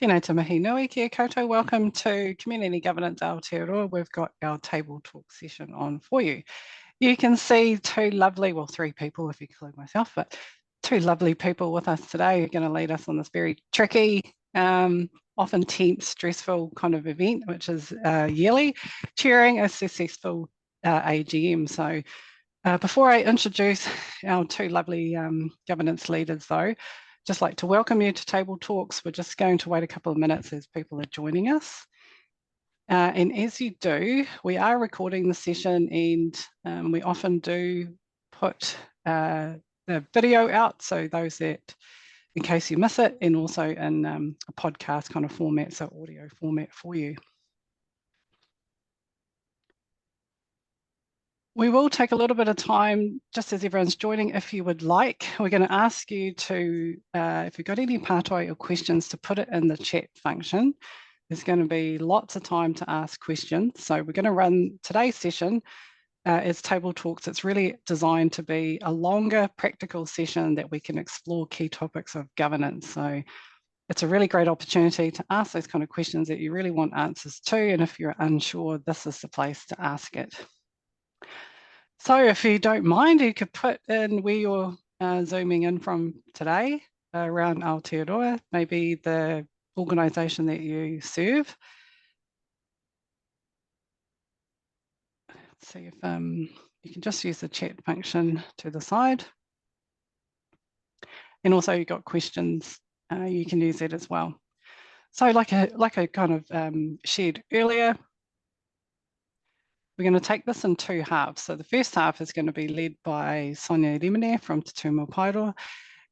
Tēnā te mihi nui, kia koutou. Welcome to Community Governance Aotearoa. We've got our table talk session on for you. You can see two lovely, well, three people if you include myself, but two lovely people with us today who are going to lead us on this very tricky, often tense, stressful kind of event, which is yearly, chairing a successful AGM. So before I introduce our two lovely governance leaders though, just like to welcome you to Table Talks. We're just going to wait a couple of minutes as people are joining us. And as you do, we are recording the session and we often do put the video out, so those that, in case you miss it, and also in a podcast kind of format, so audio format for you. We will take a little bit of time, just as everyone's joining, if you would like. We're going to ask you to, if you've got any pātai or questions, to put it in the chat function. There's going to be lots of time to ask questions. So we're going to run today's session as Table Talks. It's really designed to be a longer practical session that we can explore key topics of governance. So it's a really great opportunity to ask those kind of questions that you really want answers to. And if you're unsure, this is the place to ask it. So if you don't mind, you could put in where you're zooming in from today around Aotearoa, maybe the organisation that you serve. Let's see if you can just use the chat function to the side. And also you've got questions, you can use that as well. So like I kind of shared earlier, we're going to take this in two halves. So the first half is going to be led by Sonya Rimene from Tumu Paeroa,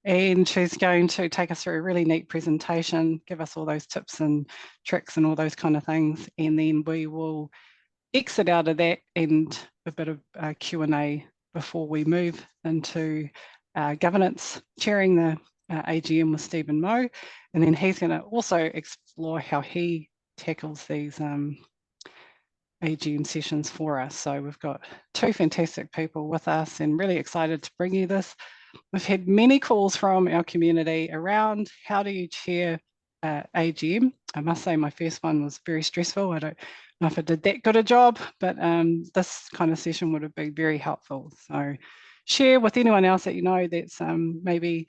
and she's going to take us through a really neat presentation, give us all those tips and tricks and all those kind of things, and then we will exit out of that and a bit of Q&A before we move into governance, chairing the AGM with Stephen Moe, and then he's going to also explore how he tackles these AGM sessions for us. So we've got two fantastic people with us and really excited to bring you this. We've had many calls from our community around how do you chair AGM. I must say my first one was very stressful. I don't know if I did that good a job, but this kind of session would have been very helpful. So share with anyone else that you know that's maybe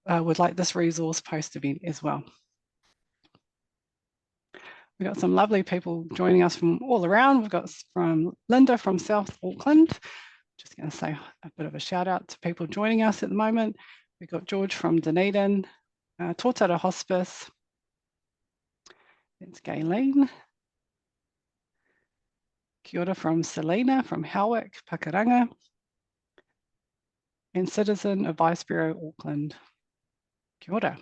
would like this resource post-event as well. We've got some lovely people joining us from all around. We've got from Linda from South Auckland. Just going to say a bit of a shout out to people joining us at the moment. We've got George from Dunedin, Tōtara Hospice. That's Gayleen. Kia ora from Selena from Howick, Pakuranga. And Citizen of Vice Bureau, Auckland. Kia ora.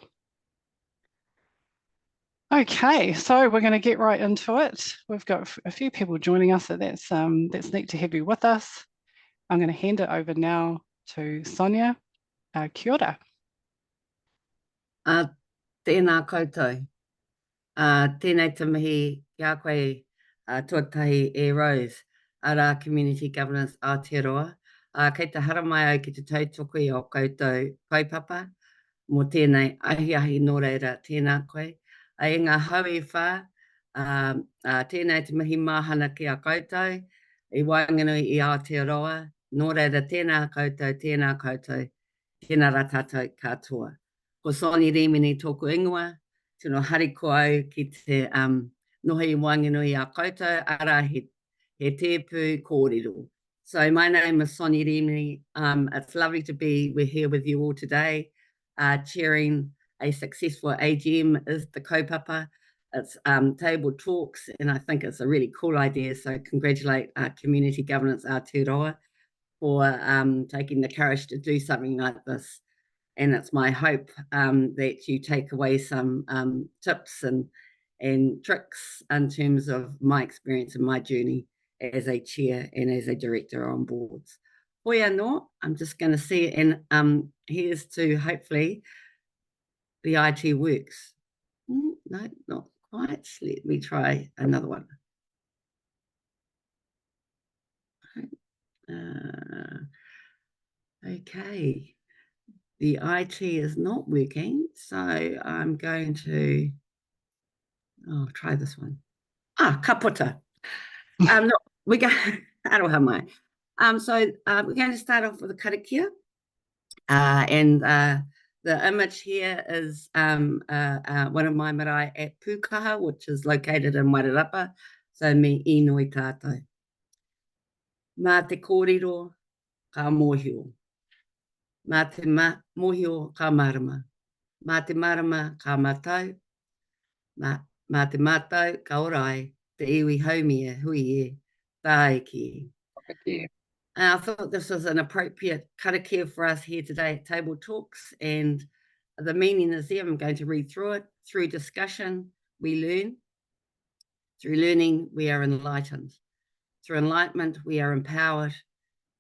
Okay, so we're going to get right into it. We've got a few people joining us, so that's neat to have you with us. I'm going to hand it over now to Sonya. Kia ora. Tēnā koutou. Tēnei te mihi ki a koe tuatahi e Rose ara Community Governance Aotearoa. Kei te haramai au ki te tautoko I o koutou kaupapa, mō tēnei ahi nō reira tēnā koe. I ngā haui whā, tēnei te mihi māhana ki a koutou, I Wainganui I Aotearoa, nō reira tēnā koutou, tēnā rā tātou katoa. Ko Sonya Rimene tōku ingoa, tino hariko au ki te nohi Wainganui a koutou, ara he tēpū kōrero. So my name is Sonya Rimene. It's lovely to be here with you all today, chairing a successful AGM is the kaupapa. It's Table Talks, and I think it's a really cool idea. So congratulate Community Governance Aotearoa for taking the courage to do something like this. And it's my hope that you take away some tips and tricks in terms of my experience and my journey as a chair and as a director on boards. Hoi anō, I'm just going to see, and here's to hopefully the IT works. No, not quite. Let me try another one. Okay. The IT is not working, so I'm going to Oh, try this one. Ka puta. No, we go, aroha mai. So we're going to start off with a karakia. And the image here is one of my marae at Pukaha, which is located in Wairarapa. So me inoi tātou. Mā te kōrero ka mōhio. Mā te mōhio ka marama. Mā te marama ka mātau. Mā te mātau ka orai. Te iwi haumia hui e. Tāe ki. And I thought this was an appropriate karakia for us here today at Table Talks, and the meaning is there. I'm going to read through it. Through discussion, we learn. Through learning, we are enlightened. Through enlightenment, we are empowered.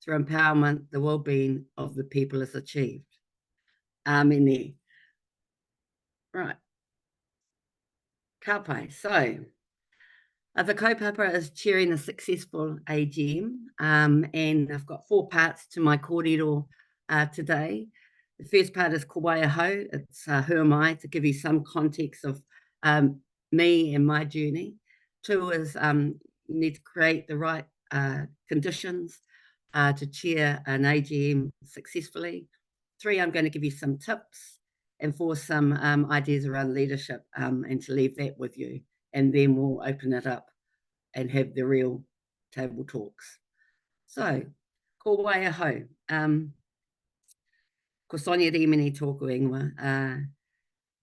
Through empowerment, the well-being of the people is achieved. Amen. Right. Ka pai. So, the kaupapa is chairing a successful AGM, and I've got 4 parts to my kōrero today. The first part is ko waia hau. It's who am I, to give you some context of me and my journey. 2 is you need to create the right conditions to chair an AGM successfully. 3, I'm going to give you some tips, and 4, some ideas around leadership, and to leave that with you. And then we'll open it up and have the real table talks. So, ko waia hau. Ko Sonya Rimene tōku ingoa.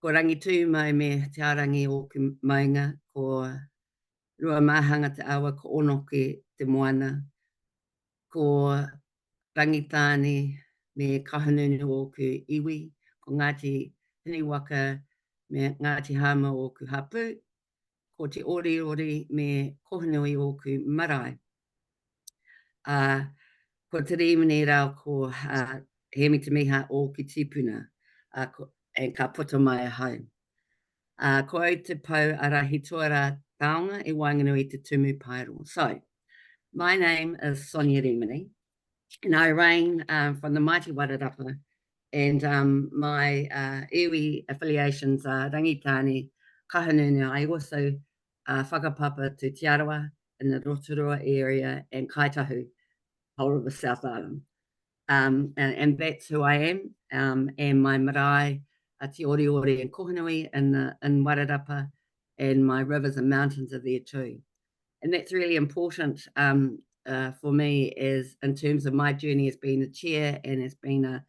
Ko rangitū mai me te arangi o ku maunga. Ko rua mahanga te awa ko onoke te moana. Ko rangitāne me kahanunu o ku iwi. Ko Ngāti Hiniwaka me Ngāti Hama o ku hapu. Ko te ori me kohanui o ku marae. Ko te rimene rau ko he mi te miha o ki tipuna, and ka puta mai hau. Ko au te pau arahi tuara taonga e wanganui te Tumu Paeroa. So, my name is Sonya Rimene, and I reign from the mighty Wairarapa, and my iwi affiliations are Rangitane, Kahanunu. I also whakapapa to Te Arawa in the Rotorua area, and Kaitahu, whole of the South Island. And that's who I am, and my marae, Te Ori and Kohanui in Wairarapa, and my rivers and mountains are there too. And that's really important for me, is in terms of my journey as being a chair and as being a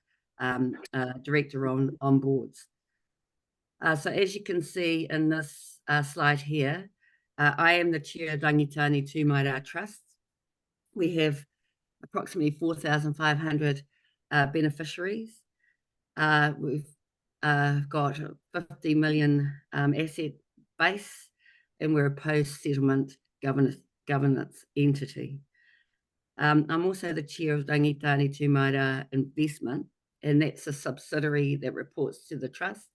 director on boards. So as you can see in this slide here, I am the chair of Rangitane Tūmaira Trust. We have approximately 4,500 beneficiaries. We've got a 50 million asset base, and we're a post-settlement governance entity. I'm also the chair of Rangitane Tūmaira Investment, and that's a subsidiary that reports to the trust.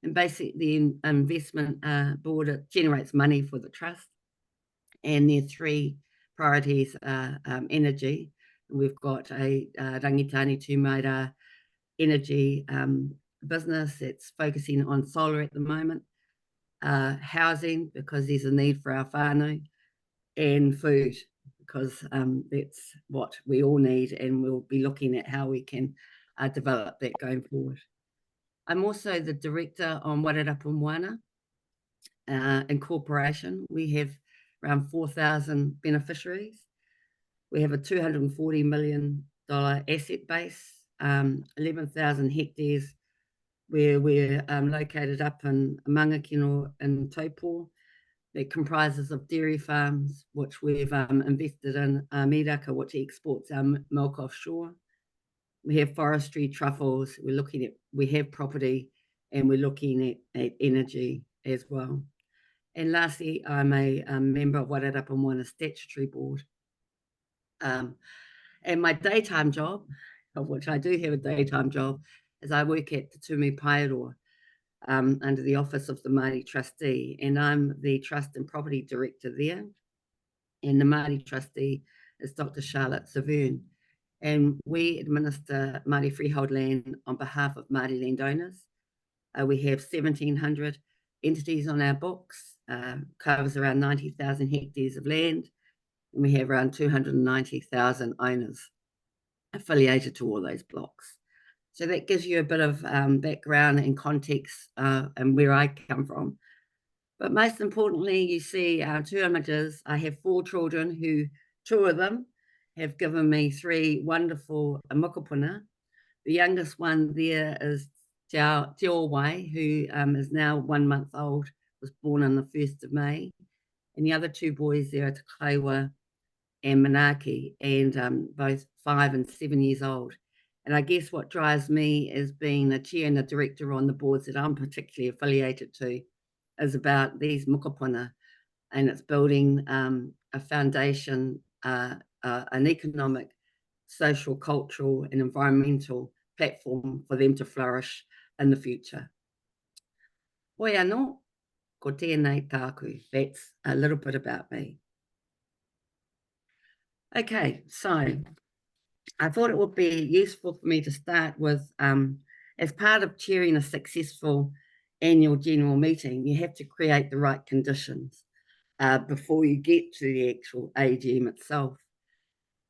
And basically, the investment board generates money for the trust, and their 3 priorities are energy. We've got a Rangitane Tūmaira energy business that's focusing on solar at the moment, housing, because there's a need for our whānau, and food, because that's what we all need, and we'll be looking at how we can develop that going forward. I'm also the director on Wairarapa Moana Incorporation. We have around 4,000 beneficiaries. We have a $240 million asset base, 11,000 hectares, where we're located up in Mangakino in Taupo. That comprises of dairy farms, which we've invested in Miraka, which exports our milk offshore. We have forestry, truffles. We have property, and we're looking at energy as well. And lastly, I'm a member of Wairarapa Moana Statutory Board. And my daytime job, of which I do have a daytime job, is I work at the Tumu Paeroa under the Office of the Māori Trustee, and I'm the Trust and Property Director there. And the Māori Trustee is Dr. Charlotte Saverne. And we administer Māori freehold land on behalf of Māori landowners. We have 1,700 entities on our books, covers around 90,000 hectares of land, and we have around 290,000 owners affiliated to all those blocks. So that gives you a bit of background and context and where I come from. But most importantly, you see two images. I have 4 children who, 2 of them have given me 3 wonderful mokopuna. The youngest one there is Te Wai, who is now 1 month old, was born on the 1st of May. And the other 2 boys there are Te Kaiwa and Manaki, and both 5 and 7 years old. And I guess what drives me as being the chair and the director on the boards that I'm particularly affiliated to is about these mokopuna, and it's building a foundation, an economic, social, cultural and environmental platform for them to flourish in the future. Hoi anō, ko tēnei tāku. That's a little bit about me. Okay, so I thought it would be useful for me to start with, as part of chairing a successful annual general meeting, you have to create the right conditions before you get to the actual AGM itself.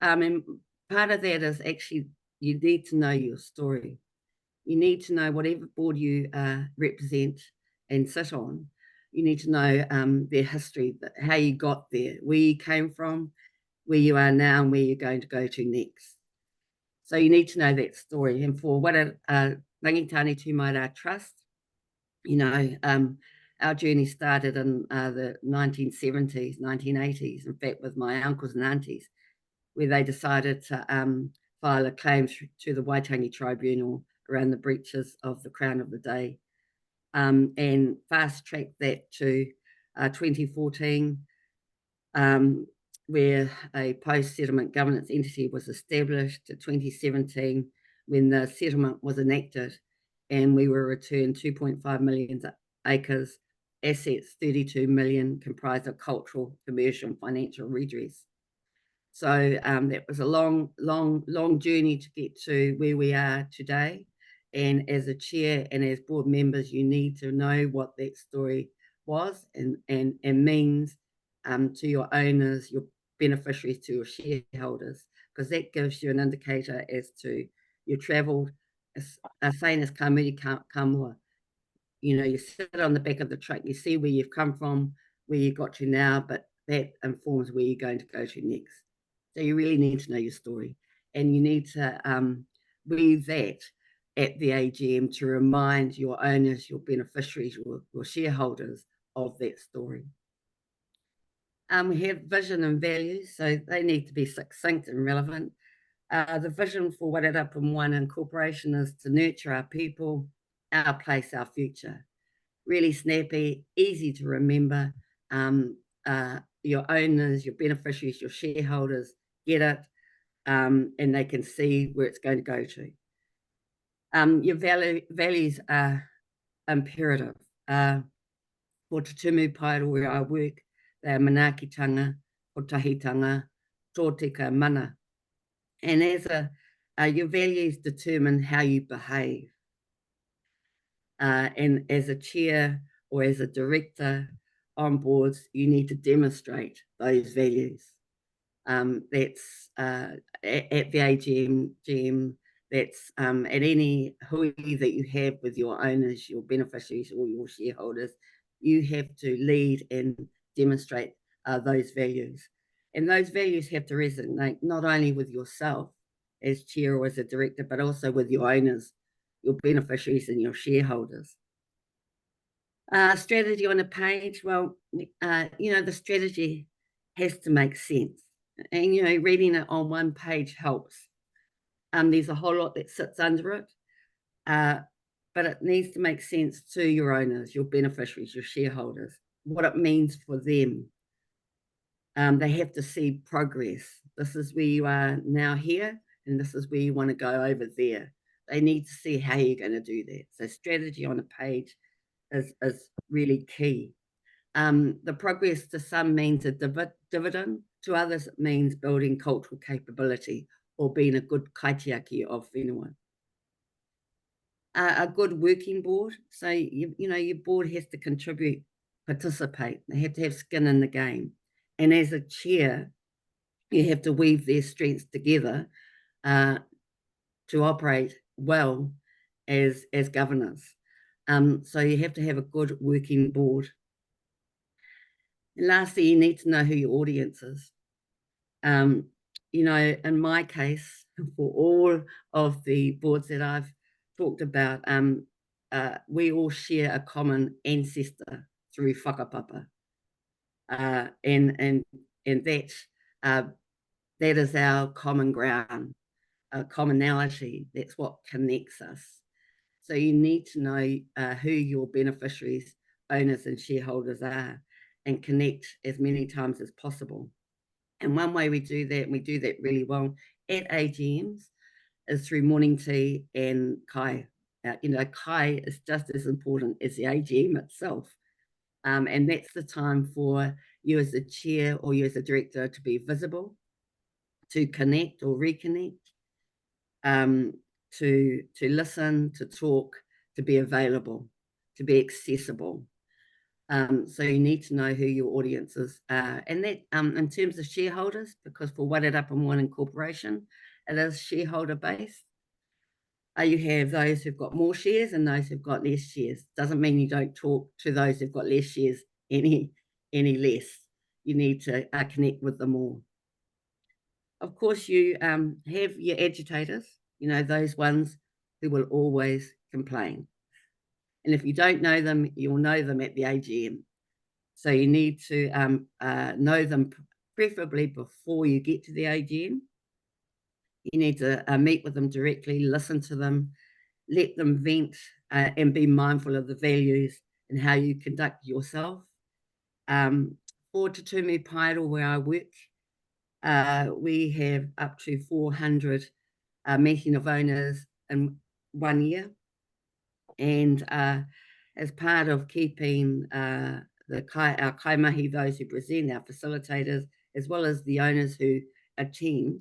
And part of that is actually you need to know your story. You need to know whatever board you represent and sit on. You need to know their history, how you got there, where you came from, where you are now, and where you're going to go to next. So you need to know that story. And for what a Rangitane Tūmaira Trust, you know, our journey started in the 1970s, 1980s, in fact, with my uncles and aunties, where they decided to file a claim to the Waitangi Tribunal around the breaches of the Crown of the Day, and fast-tracked that to 2014, where a post-settlement governance entity was established, to 2017, when the settlement was enacted, and we were returned 2.5 million acres, assets 32 million, comprised of cultural, commercial and financial redress. So that was a long journey to get to where we are today. And as a chair and as board members, you need to know what that story was and means to your owners, your beneficiaries, to your shareholders, because that gives you an indicator as to you travelled, same as ka muri ka mua. You know, you sit on the back of the truck, you see where you've come from, where you got to now, but that informs where you're going to go to next. So you really need to know your story, and you need to weave that at the AGM to remind your owners, your beneficiaries, your shareholders of that story. We have vision and values, so they need to be succinct and relevant. The vision for Wairarapa One Incorporation is to nurture our people, our place, our future. Really snappy, easy to remember. Your owners, your beneficiaries, your shareholders get it, and they can see where it's going to go to. Your values are imperative. For Te Tumu Paeroa, where I work, they are manaakitanga, kotahitanga, tōtika mana. And as your values determine how you behave. And as a chair or as a director on boards, you need to demonstrate those values. That's at the AGM, that's at any hui that you have with your owners, your beneficiaries or your shareholders, you have to lead and demonstrate those values. And those values have to resonate not only with yourself as chair or as a director, but also with your owners, your beneficiaries and your shareholders. Strategy on a page, well, you know, the strategy has to make sense. And, you know, reading it on one page helps. There's a whole lot that sits under it, but it needs to make sense to your owners, your beneficiaries, your shareholders, what it means for them. They have to see progress. This is where you are now here, and this is where you want to go over there. They need to see how you're going to do that. So strategy on a page is really key. The progress to some means a dividend, to others it means building cultural capability or being a good kaitiaki of whenua. a good working board. So, your board has to contribute, participate. They have to have skin in the game. And as a chair, you have to weave their strengths together to operate well as governors. So you have to have a good working board. And lastly, you need to know who your audience is. In my case, for all of the boards that I've talked about, we all share a common ancestor through whakapapa. And that is our common ground, a commonality. That's what connects us. So you need to know who your beneficiaries, owners, and shareholders are, and connect as many times as possible. And one way we do that, and we do that really well at AGMs, is through morning tea and kai. Kai is just as important as the AGM itself. And that's the time for you as a chair or you as a director to be visible, to connect or reconnect, to listen, to talk, to be available, to be accessible. So you need to know who your audiences are. And that in terms of shareholders, because for Wairarapa Incorporation, it is shareholder based. You have those who've got more shares and those who've got less shares. Doesn't mean you don't talk to those who've got less shares any less. You need to connect with them all. Of course, you have your agitators, those ones who will always complain. And if you don't know them, you'll know them at the AGM. So you need to know them preferably before you get to the AGM. You need to meet with them directly, listen to them, let them vent, and be mindful of the values and how you conduct yourself. For Tumu Paeroa, where I work, we have up to 400 meeting of owners in 1 year. And as part of keeping our kaimahi, those who present, our facilitators, as well as the owners who attend,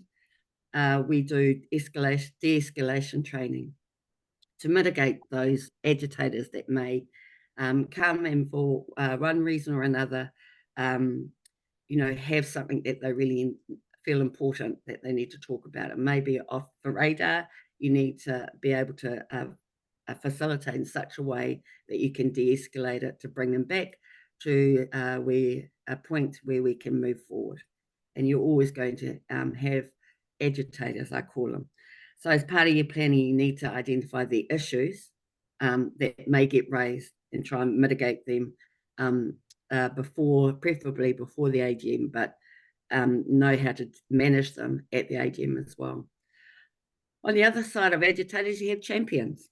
we do de-escalation training to mitigate those agitators that may come and for one reason or another, have something that they really feel important that they need to talk about. It may be off the radar. You need to be able to facilitate in such a way that you can de-escalate it to bring them back to a point where we can move forward. And you're always going to have agitators, I call them. So as part of your planning, you need to identify the issues that may get raised and try and mitigate them preferably before the AGM, but know how to manage them at the AGM as well. On the other side of agitators, you have champions.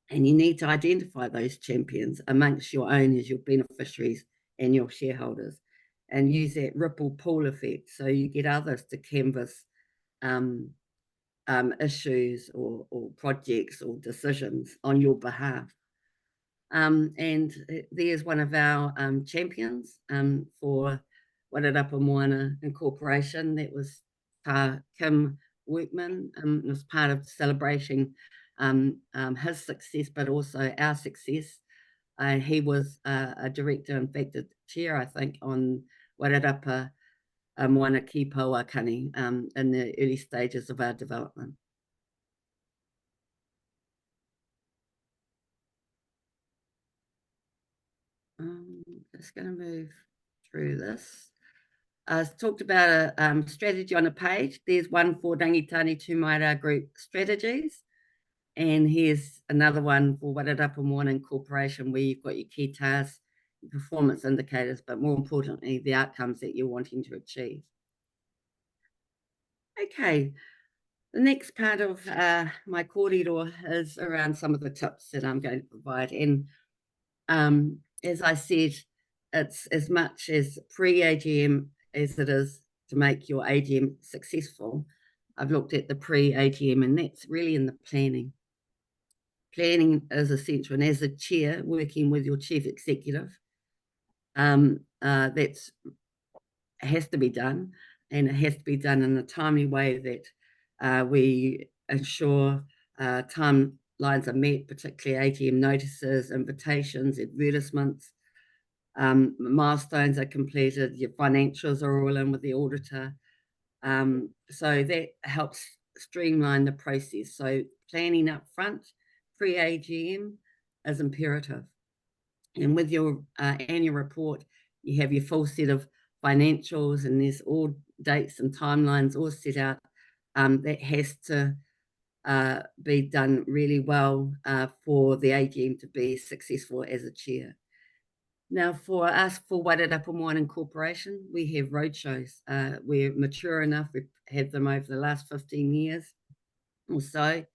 And you need to identify those champions amongst your owners, your beneficiaries, and your shareholders, and use that ripple pool effect so you get others to canvass issues or projects or decisions on your behalf. And there's one of our champions for Wairarapa Incorporation. That was Kim Workman. It was part of celebrating his success, but also our success. He was a director, in fact, a chair, I think, on Wairarapa Moana Ki Pauakani in the early stages of our development. Just going to move through this. I talked about a strategy on a page. There's one for Rangitani Tumaira Group strategies. And here's another one for Wairarapa Incorporation, where you've got your key tasks, your performance indicators, but more importantly, the outcomes that you're wanting to achieve. Okay, the next part of my kōrero is around some of the tips that I'm going to provide. And as I said, it's as much as pre-AGM as it is to make your AGM successful. I've looked at the pre-AGM, and that's really in the planning. Planning is essential, and as a chair, working with your chief executive, that has to be done, and it has to be done in a timely way that we ensure timelines deadlines are met, particularly AGM notices, invitations, advertisements, milestones are completed, your financials are all in with the auditor. So that helps streamline the process. So planning up front, pre-AGM is imperative. And with your annual report, you have your full set of financials, and there's all dates and timelines all set out. That has to be done really well for the AGM to be successful as a chair. Now, for us, for Wairarapa Moana Corporation, we have roadshows. We're mature enough, we've had them over the last 15 years or so.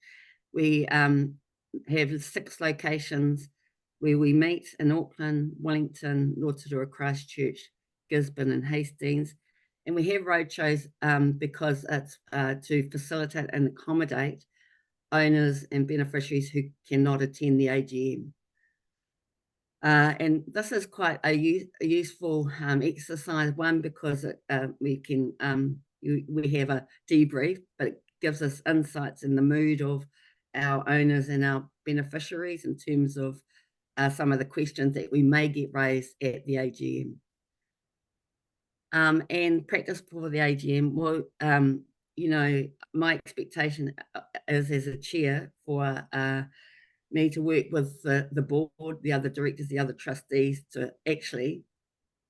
We have 6 locations where we meet in Auckland, Wellington, Rotorua, Christchurch, Gisborne and Hastings. And we have roadshows because it's to facilitate and accommodate owners and beneficiaries who cannot attend the AGM. And this is quite a useful exercise, one, because we can we have a debrief, but it gives us insights in the mood of our owners and our beneficiaries in terms of some of the questions that we may get raised at the AGM. And practice for the AGM, well, you know, my expectation is, as a chair, for me to work with the board, the other directors, the other trustees, to actually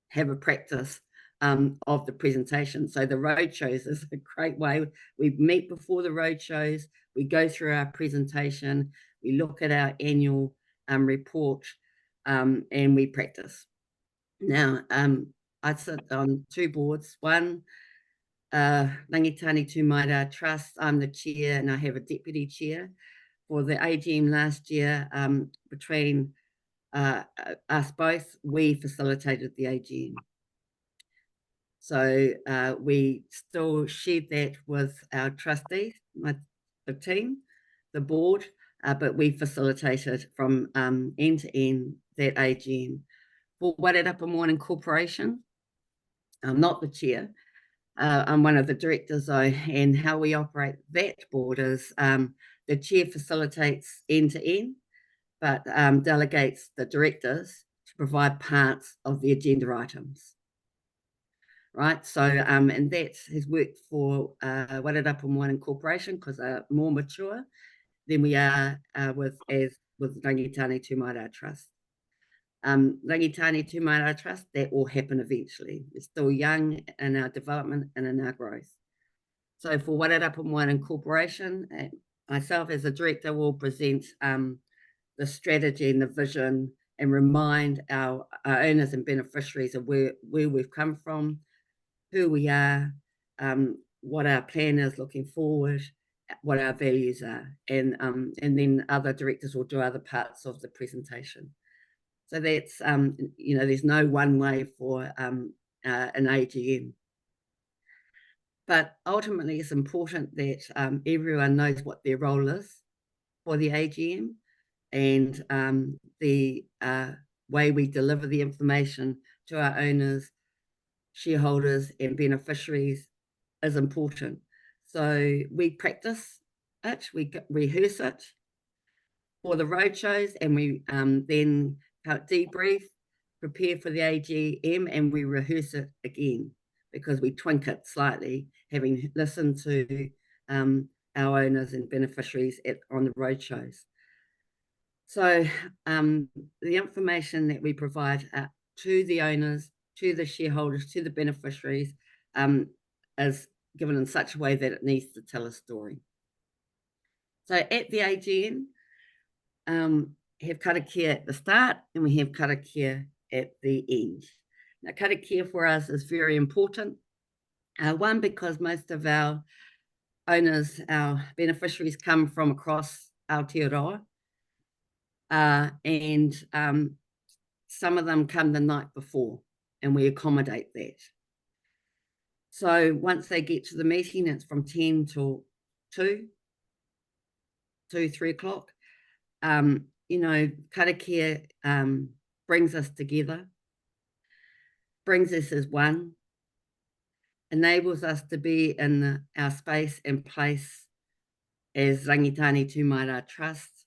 have a practice of the presentation. So the roadshows is a great way. We meet before the roadshows, we go through our presentation, we look at our annual report, and we practice. Now, I sit on 2 boards. One, Rangitani Tumaira Trust, I'm the chair and I have a deputy chair. For the AGM last year, between us both, we facilitated the AGM. So we still shared that with our trustees, the team, the board, but we facilitated from end to end that AGM. For Wairarapa Moana Corporation, I'm not the chair. I'm one of the directors, and how we operate that board is the chair facilitates end to end, but delegates the directors to provide parts of the agenda items. Right, so and that has worked for Wairarapa Moana Corporation because they're more mature than we are with Rangitani Tumaira Trust. Rangitani Tumaira Trust, that will happen eventually. We're still young in our development and in our growth. So for Wairarapa Moana Corporation, myself as a director will present the strategy and the vision and remind our owners and beneficiaries of where we've come from, who we are, what our plan is looking forward, what our values are, and then other directors will do other parts of the presentation. So that's, you know, there's no one way for an AGM. But ultimately, it's important that everyone knows what their role is for the AGM, and the way we deliver the information to our owners, shareholders and beneficiaries is important. So we practice it, we rehearse it for the roadshows, and we then debrief, prepare for the AGM, and we rehearse it again because we twink it slightly, having listened to our owners and beneficiaries on the roadshows. So the information that we provide to the owners, to the shareholders, to the beneficiaries is given in such a way that it needs to tell a story. So at the AGM, have karakia at the start and we have karakia at the end. Now, karakia for us is very important. One, because most of our owners, our beneficiaries come from across Aotearoa, and some of them come the night before, and we accommodate that. So once they get to the meeting, it's from 10 till 2, 3 o'clock. You know, karakia brings us together, brings us as one, enables us to be in our space and place as Rangitani Tumaira Trust,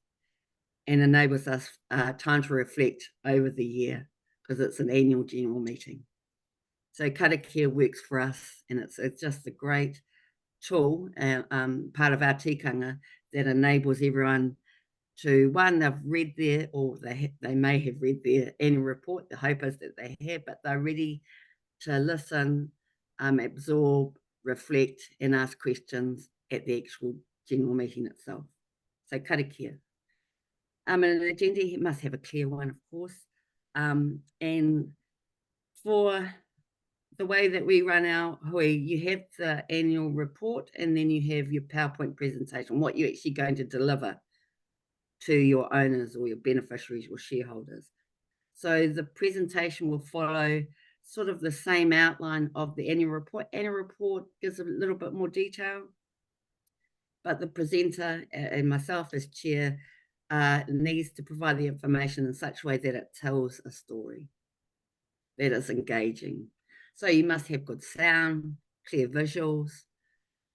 and enables us time to reflect over the year, because it's an annual general meeting. So karakia works for us, and it's just a great tool, part of our tikanga, that enables everyone to, one, they've read their, or they may have read their annual report. The hope is that they have, but they're ready to listen, absorb, reflect, and ask questions at the actual general meeting itself. So karakia. And an agenda must have a clear one, of course. And for the way that we run our hui, you have the annual report, and then you have your PowerPoint presentation, what you're actually going to deliver to your owners or your beneficiaries or shareholders. So the presentation will follow sort of the same outline of the annual report. Annual report gives a little bit more detail, but the presenter and myself as chair needs to provide the information in such a way that it tells a story that is engaging. So you must have good sound, clear visuals,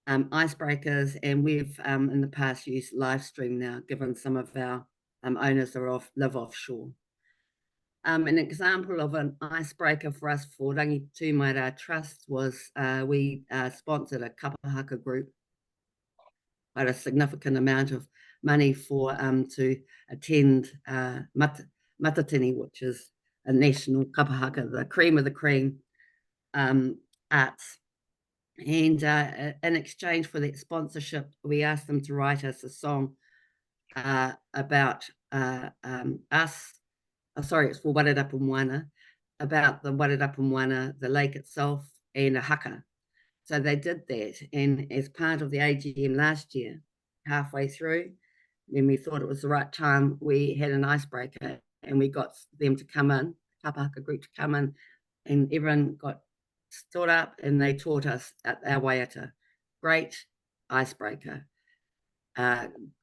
icebreakers, and we've in the past used live stream now, given some of our owners live offshore. An example of an icebreaker for us for Rangi Tūmaira Trust was we sponsored a kapahaka group at a significant amount of money for to attend Matatini, which is a national kapahaka, the cream of the cream arts. And in exchange for that sponsorship, we asked them to write us a song about us. Sorry, it's for Warerapu Moana, about the Warerapu Moana, the lake itself, and a haka. So they did that. And as part of the AGM last year, halfway through, when we thought it was the right time, we had an icebreaker, and we got them to come in, kapahaka group to come in, and everyone got stood up and they taught us our waiata. Great icebreaker.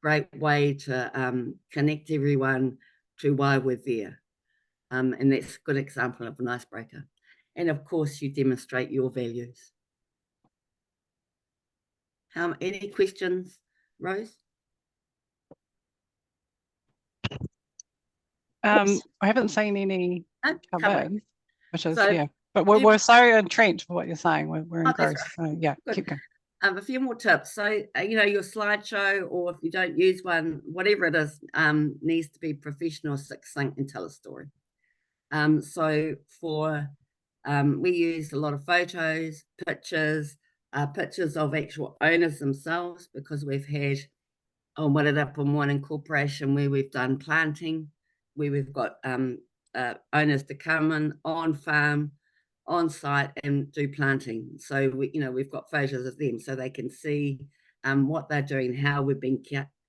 Great way to connect everyone to why we're there. And that's a good example of an icebreaker. And of course, you demonstrate your values. Any questions, Rose? I haven't seen any covered, which is, yeah. But we're so entrenched for what you're saying. We're engrossed. Right. So, yeah, good. Keep going. A few more tips. So, your slideshow, or if you don't use one, whatever it is, needs to be professional, succinct, and tell a story. So for, we used a lot of photos, pictures of actual owners themselves, because we've had on Warerapu Moana Corporation where we've done planting, where we've got owners to come in on farm, on site, and do planting. So we've got photos of them so they can see what they're doing, how we've been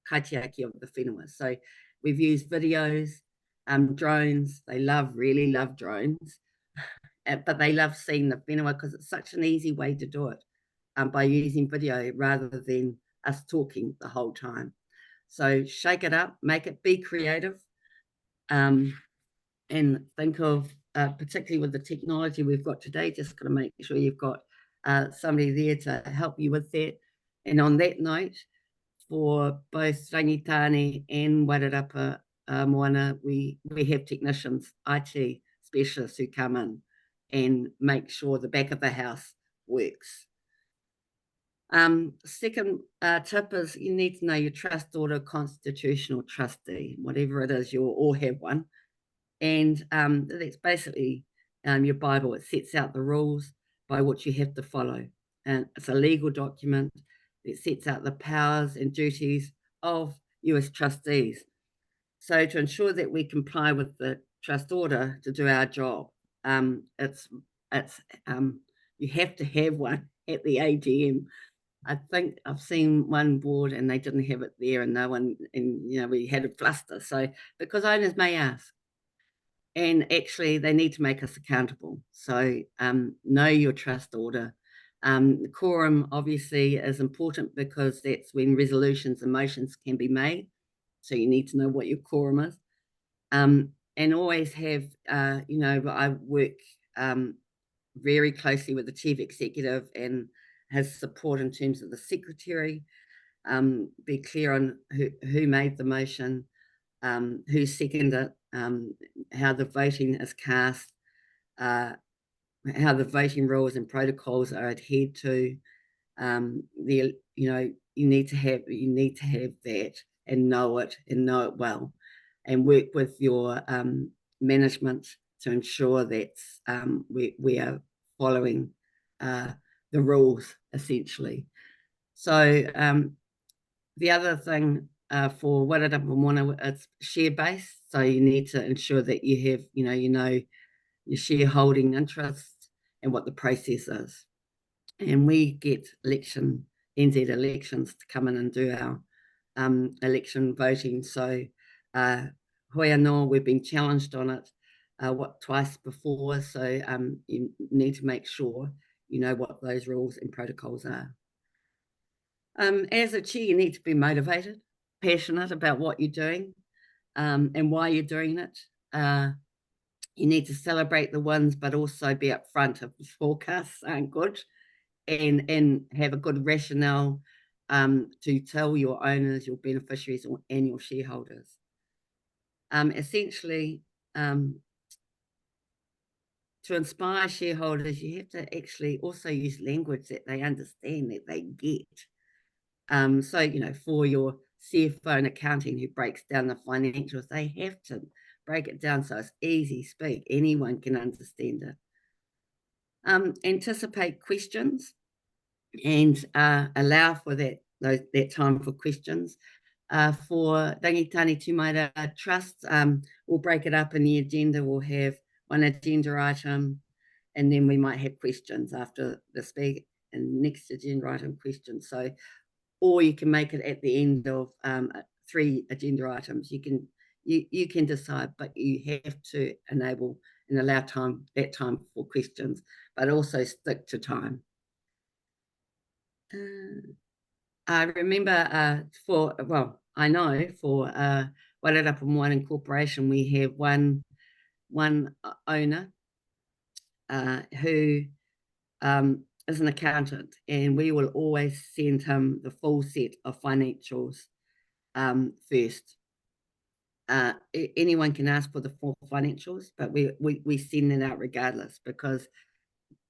kaitiaki of the whenua. So we've used videos, drones. They really love drones, but they love seeing the whenua because it's such an easy way to do it, by using video rather than us talking the whole time. So shake it up, be creative, and think of, particularly with the technology we've got today, just got to make sure you've got somebody there to help you with that. And on that note, for both Rangitane and Warerapu Moana, we have technicians, IT specialists who come in and make sure the back of the house works. Second tip is you need to know your trust order, constitutional trustee, whatever it is, you'll all have one. And that's basically your Bible. It sets out the rules by which you have to follow. And it's a legal document that sets out the powers and duties of you as trustees. So to ensure that we comply with the trust order to do our job, you have to have one at the AGM. I think I've seen one board and they didn't have it there, and no one, and we had a fluster. So because owners may ask, and actually they need to make us accountable. So know your trust order. The quorum obviously is important because that's when resolutions and motions can be made. So you need to know what your quorum is. And always have, I work very closely with the chief executive and his support in terms of the secretary. Be clear on who made the motion. who seconded it, how the voting is cast, how the voting rules and protocols are adhered to. You need to have that and know it well, and work with your management to ensure that we are following the rules essentially. So the other thing for Wairarapa Moana, it's share based, so you need to ensure that you have your shareholding interests and what the process is. And we get NZ elections to come in and do our election voting. So hoi anō, we've been challenged on it twice before. So you need to make sure you know what those rules and protocols are. As a chair, you need to be motivated, passionate about what you're doing and why you're doing it. You need to celebrate the wins, but also be upfront if the forecasts aren't good, and have a good rationale to tell your owners, your beneficiaries, and your shareholders. Essentially, to inspire shareholders, you have to actually also use language that they understand, that they get. So, for your CFO and accounting who breaks down the financials, they have to break it down so it's easy speak. Anyone can understand it. Anticipate questions and allow for that time for questions. For Rangitani Tumaira Trust, we'll break it up in the agenda. We'll have one agenda item, and then we might have questions after the speak, and next agenda item questions. So, or you can make it at the end of 3 agenda items. You can decide, but you have to enable and allow that time for questions, but also stick to time. I remember I know for Wairarapa Moana Corporation, we have one owner who is an accountant, and we will always send him the full set of financials first. Anyone can ask for the full financials, but we send it out regardless,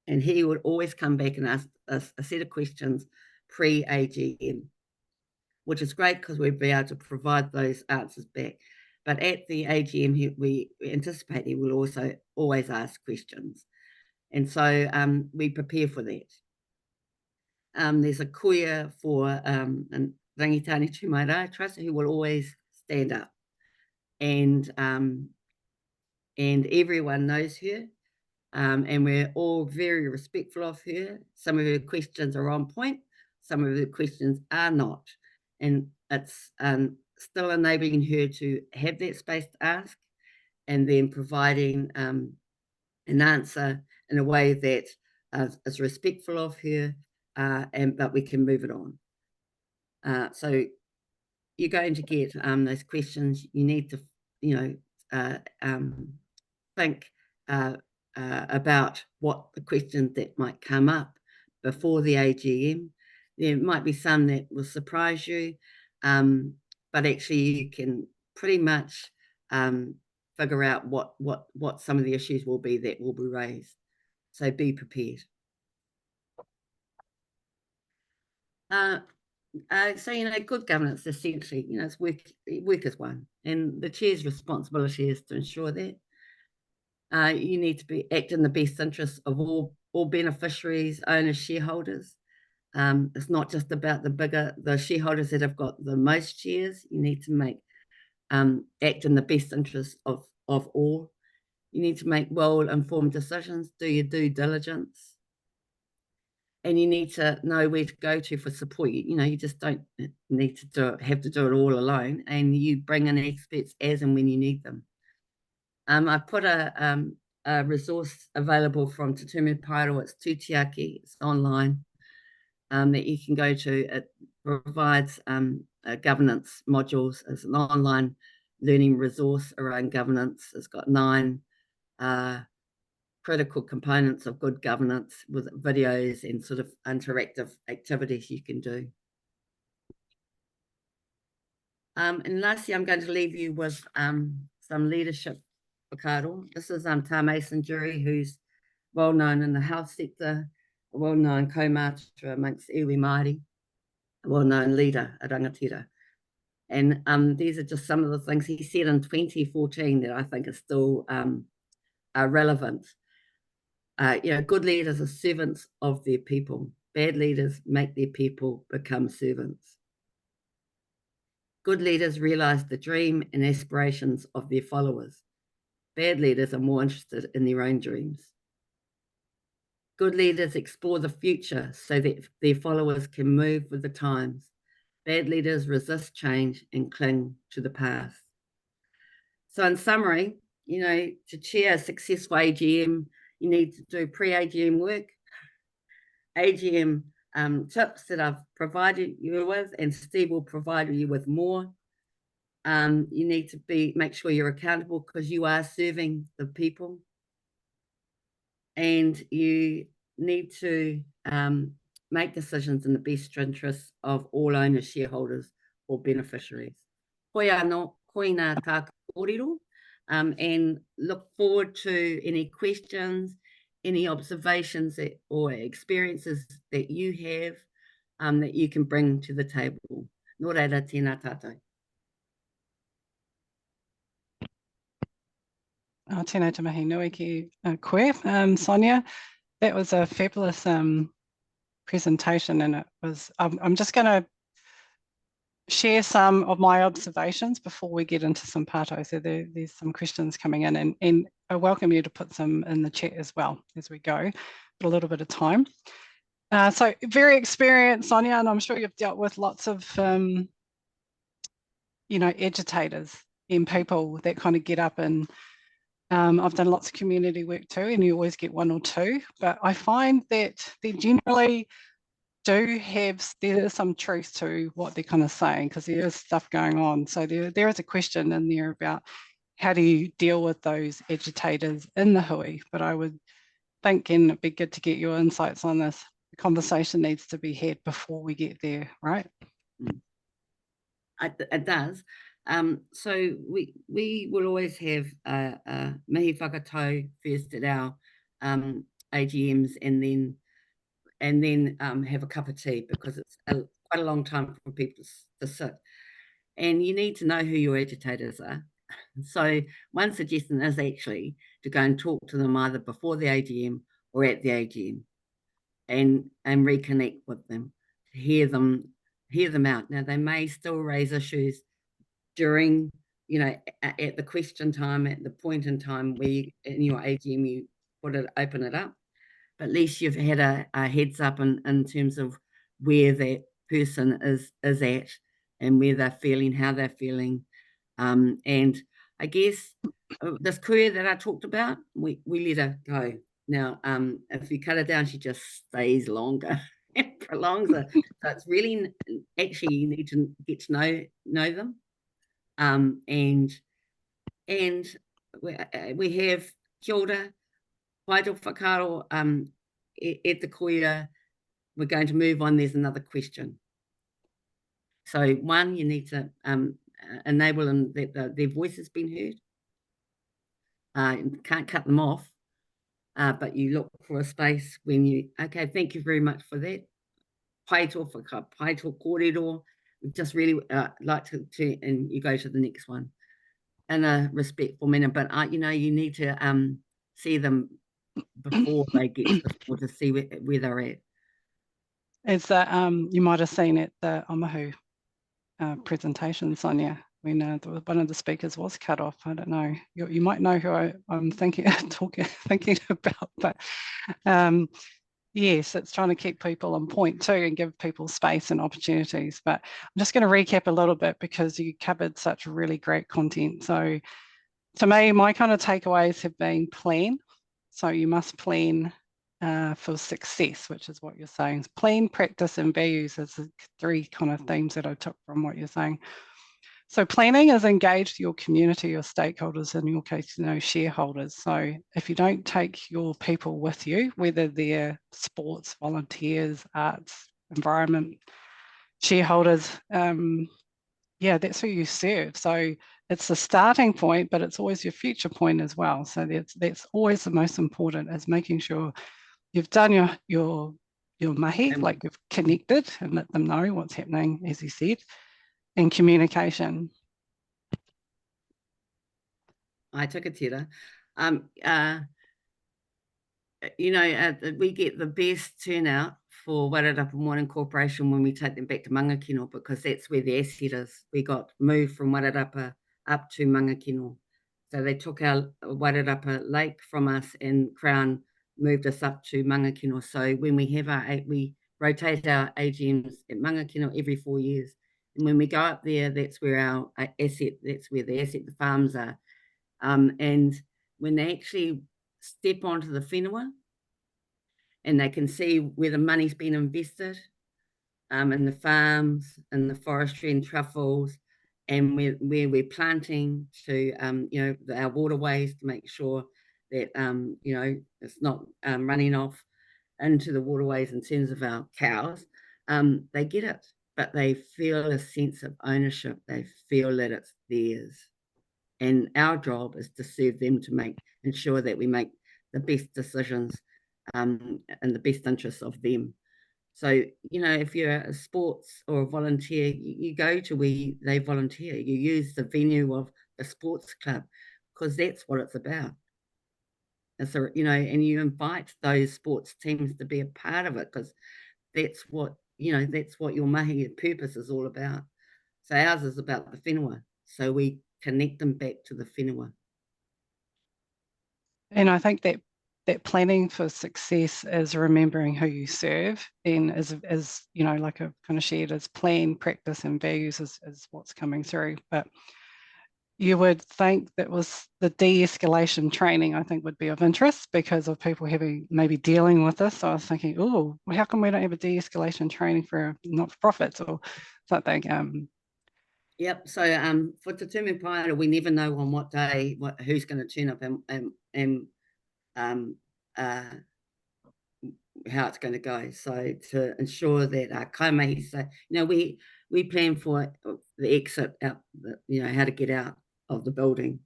and he would always come back and ask us a set of questions pre-AGM, which is great because we'd be able to provide those answers back. But at the AGM, we anticipate he will also always ask questions. And so we prepare for that. There's a kuia for Rangitani Tumaira Trust who will always stand up. And everyone knows her. And we're all very respectful of her. Some of her questions are on point. Some of her questions are not. And it's still enabling her to have that space to ask, and then providing an answer in a way that is respectful of her, but we can move it on. So you're going to get those questions. You need to, think about what the questions that might come up before the AGM. There might be some that will surprise you, but actually you can pretty much figure out what some of the issues will be that will be raised. So be prepared. So, good governance, essentially, it's work as one. And the chair's responsibility is to ensure that you need to act in the best interest of all beneficiaries, owners, shareholders. It's not just about the shareholders that have got the most shares. You need to act in the best interest of all. You need to make well-informed decisions, do your due diligence, and you need to know where to go to for support. You just don't need to have to do it all alone, and you bring in experts as and when you need them. I put a resource available from Tumu Paeroa. It's Tutiaki. It's online that you can go to. It provides governance modules. It's an online learning resource around governance. It's got 9 critical components of good governance with videos and sort of interactive activities you can do. And lastly, I'm going to leave you with some leadership whakaaro. This is Ta Mason Jury, who's well known in the health sector, a well-known kaumātua amongst iwi Māori, a well-known leader at Rangatira. And these are just some of the things he said in 2014 that I think are still are relevant. Good leaders are servants of their people. Bad leaders make their people become servants. Good leaders realise the dream and aspirations of their followers. Bad leaders are more interested in their own dreams. Good leaders explore the future so that their followers can move with the times. Bad leaders resist change and cling to the past. So in summary, to chair a successful AGM, you need to do pre-AGM work, AGM tips that I've provided you with, and Steve will provide you with more. You need to make sure you're accountable because you are serving the people. And you need to make decisions in the best interests of all owners, shareholders, or beneficiaries. Koe anō, koina tāku kōrero, and look forward to any questions, any observations or experiences that you have that you can bring to the table. Nō reira, tēnā tātou. Tēnā te mahi nui ki koe, Sonya. That was a fabulous presentation, and it was. I'm just going to share some of my observations before we get into some parto. So there's some questions coming in, and I welcome you to put some in the chat as well as we go, but a little bit of time. So very experienced, Sonya, and I'm sure you've dealt with lots of, agitators and people that kind of get up and I've done lots of community work too, and you always get one or two, but I find that they generally there's some truth to what they're kind of saying, because there is stuff going on. So there is a question in there about how do you deal with those agitators in the hui, but I would think, and it'd be good to get your insights on this. The conversation needs to be had before we get there, right? It does. So we will always have mihi whakatau first at our AGMs, and then have a cup of tea, because it's quite a long time for people to sit. And you need to know who your agitators are. So one suggestion is actually to go and talk to them either before the AGM or at the AGM, and reconnect with them, hear them out. Now, they may still raise issues during, at the question time, at the point in time where in your AGM you open it up, but at least you've had a heads up in terms of where that person is at, and where they're feeling, how they're feeling. And I guess this career that I talked about, we let her go. Now, if you cut her down, she just stays longer and prolongs it. So it's really, actually, you need to get to know them. And we have kia ora, Paeroa whakaaro, at the koia. We're going to move on. There's another question. So one, you need to enable them that their voice has been heard. Can't cut them off, but you look for a space when you, okay, thank you very much for that. Paeroa kōrero. We just really like to, and you go to the next one in a respectful manner. But you need to see them before they get to the floor to see where they're at. It's that you might have seen at the Omahu presentation, Sonya, when one of the speakers was cut off. I don't know. You might know who I'm thinking about, but yes, it's trying to keep people on point too and give people space and opportunities. But I'm just going to recap a little bit because you covered such really great content. So to me, my kind of takeaways have been plan. So you must plan for success, which is what you're saying. Plan, practice, and values is the three kind of themes that I took from what you're saying. So planning is engage your community, your stakeholders, in your case, shareholders. So if you don't take your people with you, whether they're sports, volunteers, arts, environment, shareholders, yeah, that's who you serve. So it's the starting point, but it's always your future point as well. So that's always the most important, is making sure you've done your mahi, like you've connected and let them know what's happening, as you said, and communication. I took a tira. We get the best turnout for Wairarapa Morning Corporation when we take them back to Mangakino, because that's where the asset is. We got moved from Wairarapa up to Mangakino. So they took our Wairarapa Lake from us, and Crown moved us up to Mangakino. So when we rotate our AGMs at Mangakino every 4 years. And when we go up there, that's where our asset, that's where the farms are. And when they actually step onto the whenua, and they can see where the money's been invested, in the farms, in the forestry and truffles, and where we're planting to, our waterways, to make sure that, it's not running off into the waterways in terms of our cows. They get it, but they feel a sense of ownership. They feel that it's theirs. And our job is to serve them, to ensure that we make the best decisions in the best interests of them. So, if you're a sports or a volunteer, you go to where they volunteer. You use the venue of the sports club, because that's what it's about. And you invite those sports teams to be a part of it, because that's what your mahi purpose is all about. So ours is about the whenua. So we connect them back to the whenua. And I think that planning for success is remembering who you serve, and is like a kind of shared as plan, practice, and values is what's coming through. But you would think that was the de-escalation training, I think, would be of interest because of people maybe dealing with this. So I was thinking, oh, well, how come we don't have a de-escalation training for not-for-profits or something? Yep. So for Te Tumu Paeroa, we never know on what day who's going to turn up and how it's going to go. So to ensure that our kaimai, so we plan for the exit out, how to get out of the building.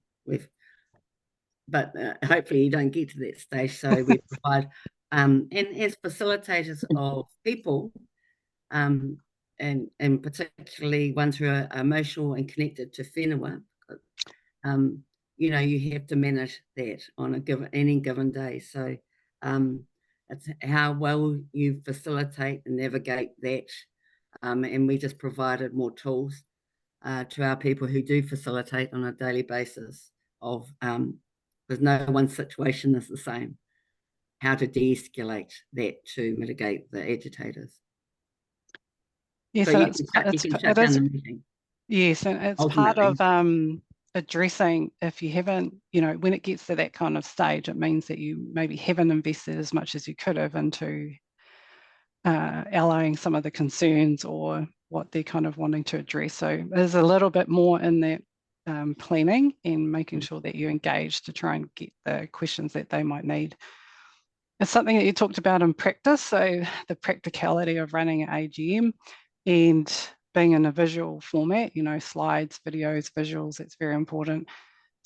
But hopefully you don't get to that stage. So we provide, and as facilitators of people, and particularly ones who are emotional and connected to whenua, you have to manage that on any given day. So it's how well you facilitate and navigate that. And we just provided more tools to our people who do facilitate on a daily basis of, because no one situation is the same, how to de-escalate that to mitigate the agitators. Yes, So and you can shut down the meeting. Yes, and it's ultimately part of addressing, if you haven't, when it gets to that kind of stage, it means that you maybe haven't invested as much as you could have into allaying some of the concerns or what they're kind of wanting to address. So there's a little bit more in that planning and making sure that you engage to try and get the questions that they might need. It's something that you talked about in practice, so the practicality of running an AGM and being in a visual format, slides, videos, visuals, it's very important.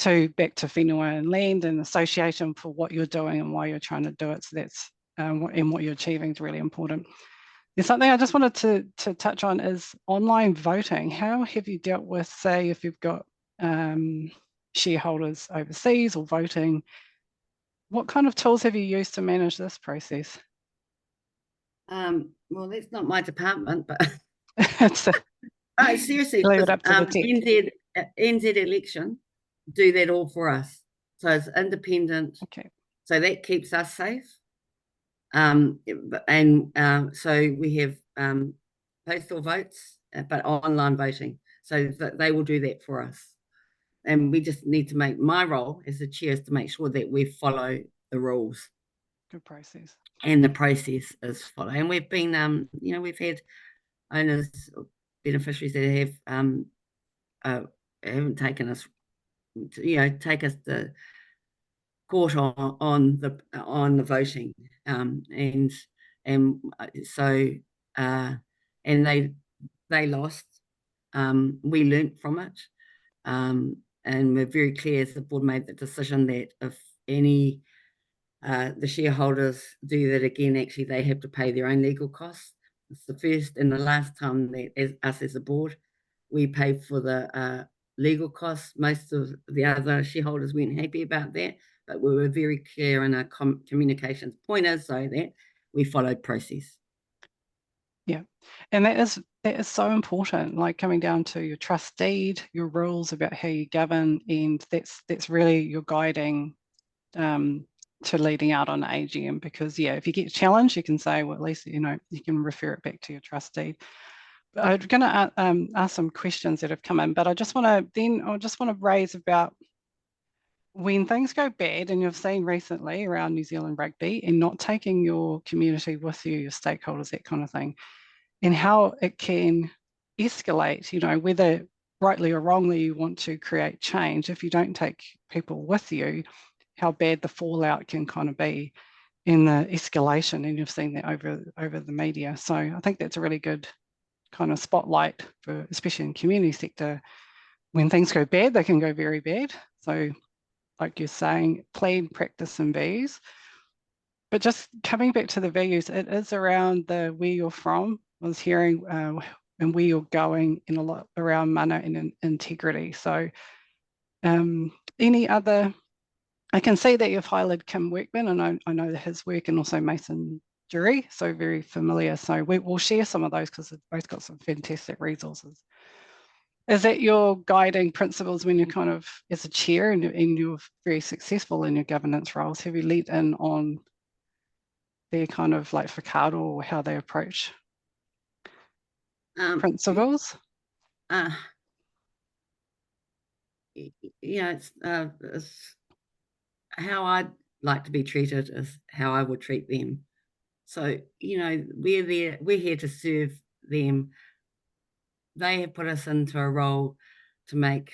Back to whenua and land and association for what you're doing and why you're trying to do it. So that's, and what you're achieving is really important. There's something I just wanted to touch on is online voting. How have you dealt with, say, if you've got shareholders overseas or voting, what kind of tools have you used to manage this process? Well, that's not my department, but seriously, leave it up to the tech. NZ election do that all for us. So it's independent. Okay. So that keeps us safe. So we have postal votes, but online voting. So they will do that for us. And we just need to my role as the chair is to make sure that we follow the rules. Good process. And the process is followed. And we've been, we've had owners, beneficiaries that haven't taken us, take us to court on the voting, and so they lost, We learnt from it. And we're very clear as the board made the decision that if any the shareholders do that again, actually they have to pay their own legal costs. It's the first and the last time that us as a board, we paid for the legal costs. Most of the other shareholders weren't happy about that, but we were very clear in our communications pointers so that we followed process. Yeah, and that is so important, like coming down to your trust deed, your rules about how you govern, and that's really your guiding to leading out on AGM, because yeah, if you get challenged, you can say, well, at least you can refer it back to your trust deed. But I'm going to ask some questions that have come in, but I just want to raise about when things go bad, and you've seen recently around New Zealand rugby, and not taking your community with you, your stakeholders, that kind of thing, and how it can escalate, whether rightly or wrongly you want to create change. If you don't take people with you, how bad the fallout can kind of be in the escalation, and you've seen that over the media. So I think that's a really good kind of spotlight for, especially in community sector, when things go bad, they can go very bad. So like you're saying, plan, practice, and values. But just coming back to the values, it is around the where you're from. I was hearing and where you're going, in a lot around mana and integrity. So any other, I can see that you've highlighted Kim Workman, and I know his work, and also Mason Jury, so very familiar. So we'll share some of those because they've both got some fantastic resources. Is that your guiding principles when you're kind of, as a chair, and you're very successful in your governance roles? Have you let in on their kind of like facade or how they approach principles? It's how I'd like to be treated is how I would treat them. So, we're here to serve them. They have put us into a role to make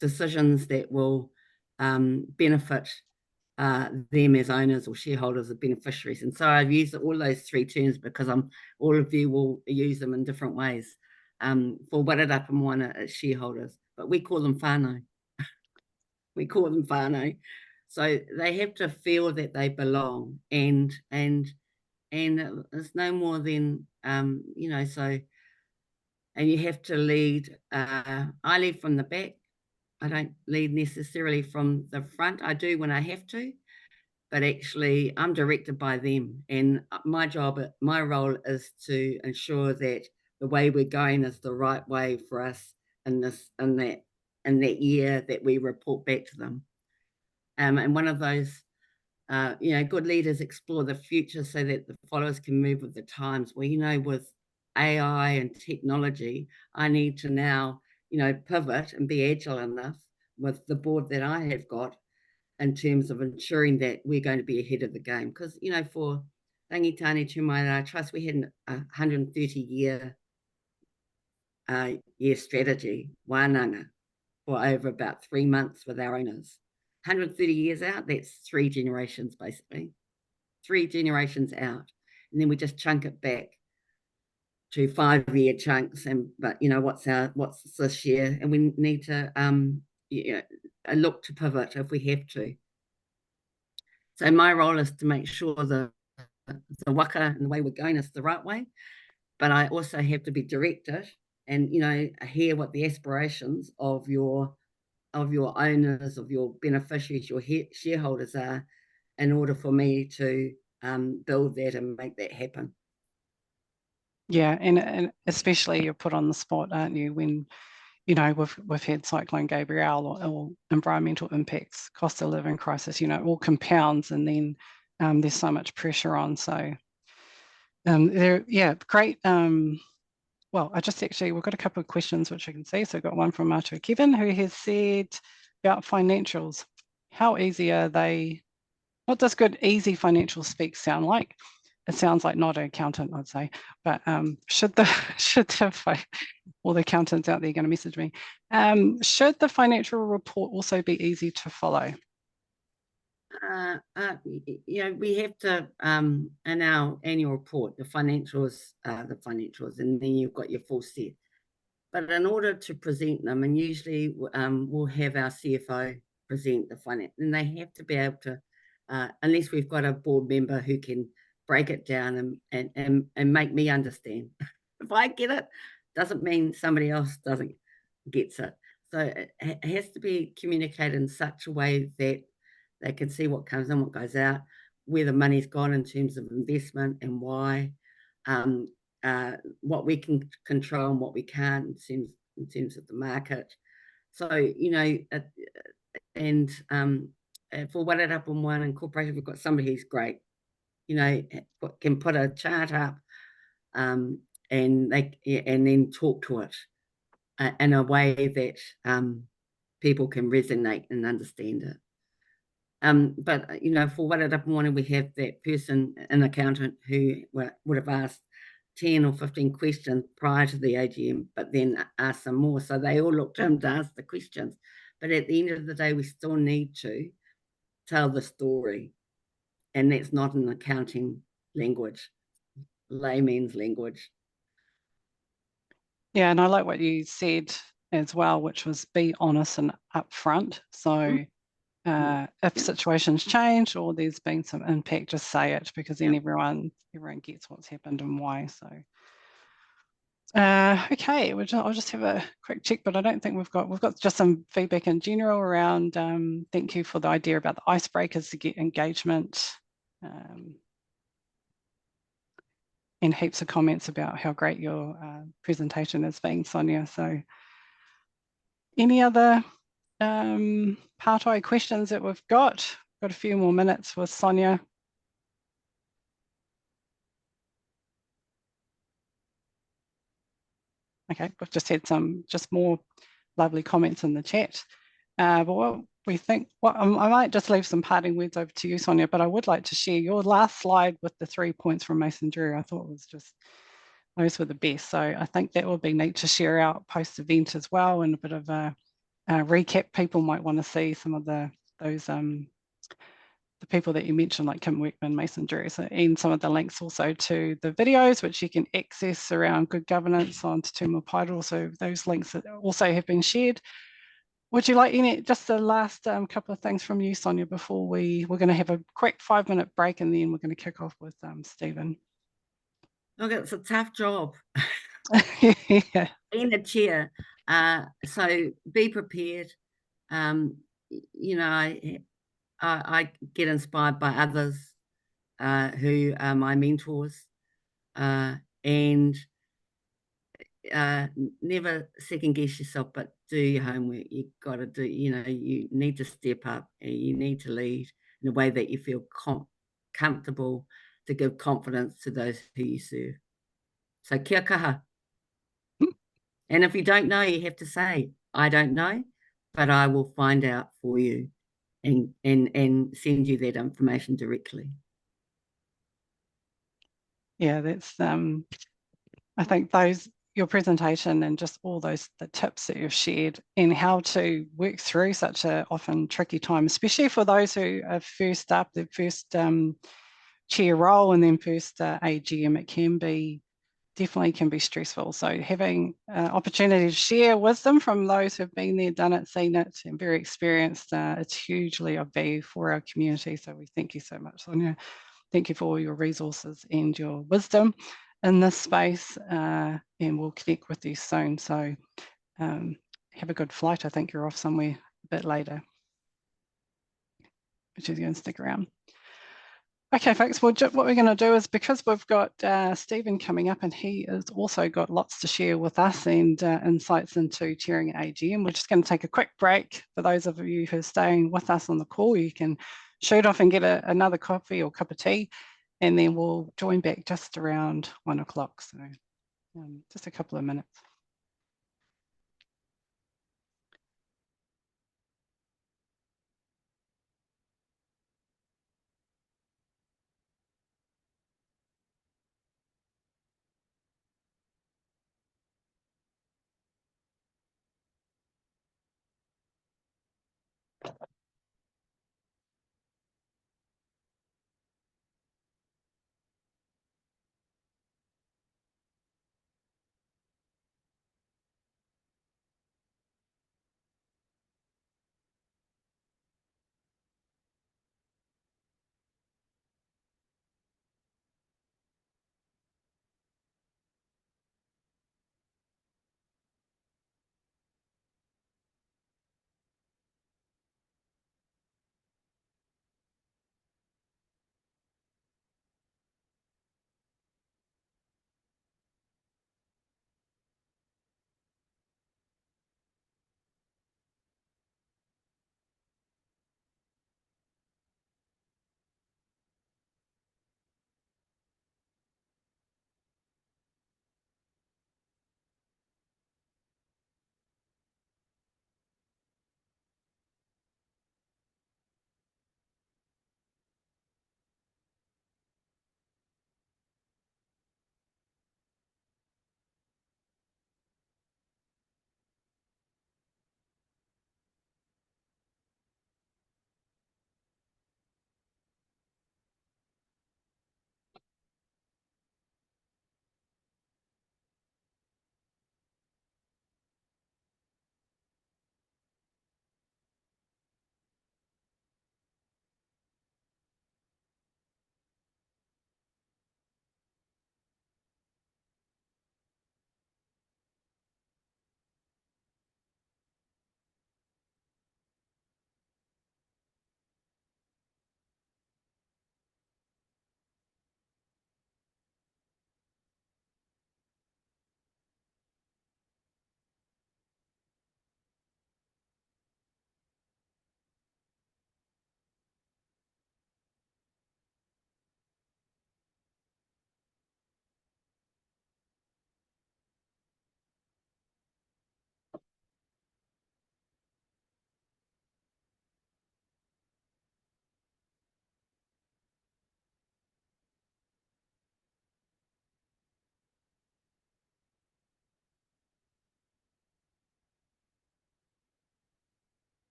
decisions that will benefit them as owners or shareholders or beneficiaries. And so I've used all those three terms because all of you will use them in different ways. For Wairarapa Moana, it's shareholders, but we call them whānau. We call them whānau. So they have to feel that they belong, and it's no more than so. And you have to lead. I lead from the back. I don't lead necessarily from the front. I do when I have to, but actually I'm directed by them. And my role is to ensure that the way we're going is the right way for us in that year that we report back to them. And one of those, good leaders explore the future so that the followers can move with the times. Well, with AI and technology, I need to now, pivot and be agile enough with the board that I have got in terms of ensuring that we're going to be ahead of the game. Because, for Rangitane Tumaira Trust, we had a 130-year strategy, wānanga, for over about 3 months with our owners. 130 years out, that's 3 generations, basically. 3 generations out. And then we just chunk it back to 5-year chunks. But what's this year? And we need to look to pivot if we have to. So my role is to make sure the waka and the way we're going is the right way, but I also have to be directed and hear what the aspirations of your owners, of your beneficiaries, your shareholders are, in order for me to build that and make that happen. Yeah, and especially you're put on the spot, aren't you, when we've had Cyclone Gabrielle or environmental impacts, cost of living crisis, all compounds, and then there's so much pressure on. So great. Well, we've got a couple of questions which I can see. So I've got one from Marta Kevin, who has said about financials. How easy are they? What does good, easy financial speak sound like? It sounds like not an accountant, I'd say, but should all the accountants out there going to message me, should the financial report also be easy to follow? We have to, in our annual report, the financials, and then you've got your full set. But in order to present them, and usually we'll have our CFO present the finance, and they have to be able to, unless we've got a board member who can break it down and make me understand. If I get it, doesn't mean somebody else doesn't gets it. So it has to be communicated in such a way that they can see what comes in, what goes out, where the money's gone in terms of investment and why, what we can control and what we can't in terms of the market. So, and for One Incorporated, we've got somebody who's great, can put a chart up and then talk to it in a way that people can resonate and understand it. But for One, we have that person, an accountant, who would have asked 10 or 15 questions prior to the AGM, but then asked some more. So they all looked to him to ask the questions. But at the end of the day, we still need to tell the story. And that's not an accounting language, layman's language. Yeah, and I like what you said as well, which was be honest and upfront. So if situations change or there's been some impact, just say it, because then everyone gets what's happened and why. So okay, I'll just have a quick check, but I don't think we've got just some feedback in general around thank you for the idea about the icebreakers to get engagement, and heaps of comments about how great your presentation has been, Sonya. So any other part-I questions that we've got? Got a few more minutes with Sonya. Okay, we've just had some more lovely comments in the chat. But what we think, I might just leave some parting words over to you, Sonya, but I would like to share your last slide with the 3 points from Mason Drury. I thought those were the best. So I think that would be neat to share out post-event as well, and a bit of a recap. People might want to see some of those the people that you mentioned, like Kim Weckman, Mason Drury, and some of the links also to the videos, which you can access around good governance on Tumu Paeroa. So those links also have been shared. Would you like just the last couple of things from you, Sonya, before we're going to have a quick 5-minute break, and then we're going to kick off with Stephen. Look, it's a tough job. Yeah. Being a chair. So be prepared. I get inspired by others who are my mentors, and never second guess yourself, but do your homework. You've got to do, you need to step up and you need to lead in a way that you feel comfortable to give confidence to those who you serve. So kia kaha. And if you don't know, you have to say, I don't know, but I will find out for you and send you that information directly. Yeah, that's I think your presentation and just all the tips that you've shared and how to work through such a often tricky time, especially for those who are first up, their first chair role and then first AGM, it definitely can be stressful. So having opportunity to share wisdom from those who've been there, done it, seen it, and very experienced, it's hugely of value for our community. So we thank you so much, Sonya. Thank you for all your resources and your wisdom in this space, and we'll connect with you soon. So have a good flight. I think you're off somewhere a bit later, which is going to stick around. Okay, folks, well, what we're going to do is, because we've got Stephen coming up and he has also got lots to share with us and insights into chairing an AGM, we're just going to take a quick break. For those of you who are staying with us on the call, you can shoot off and get another coffee or cup of tea, and then we'll join back just around 1 o'clock. So just a couple of minutes.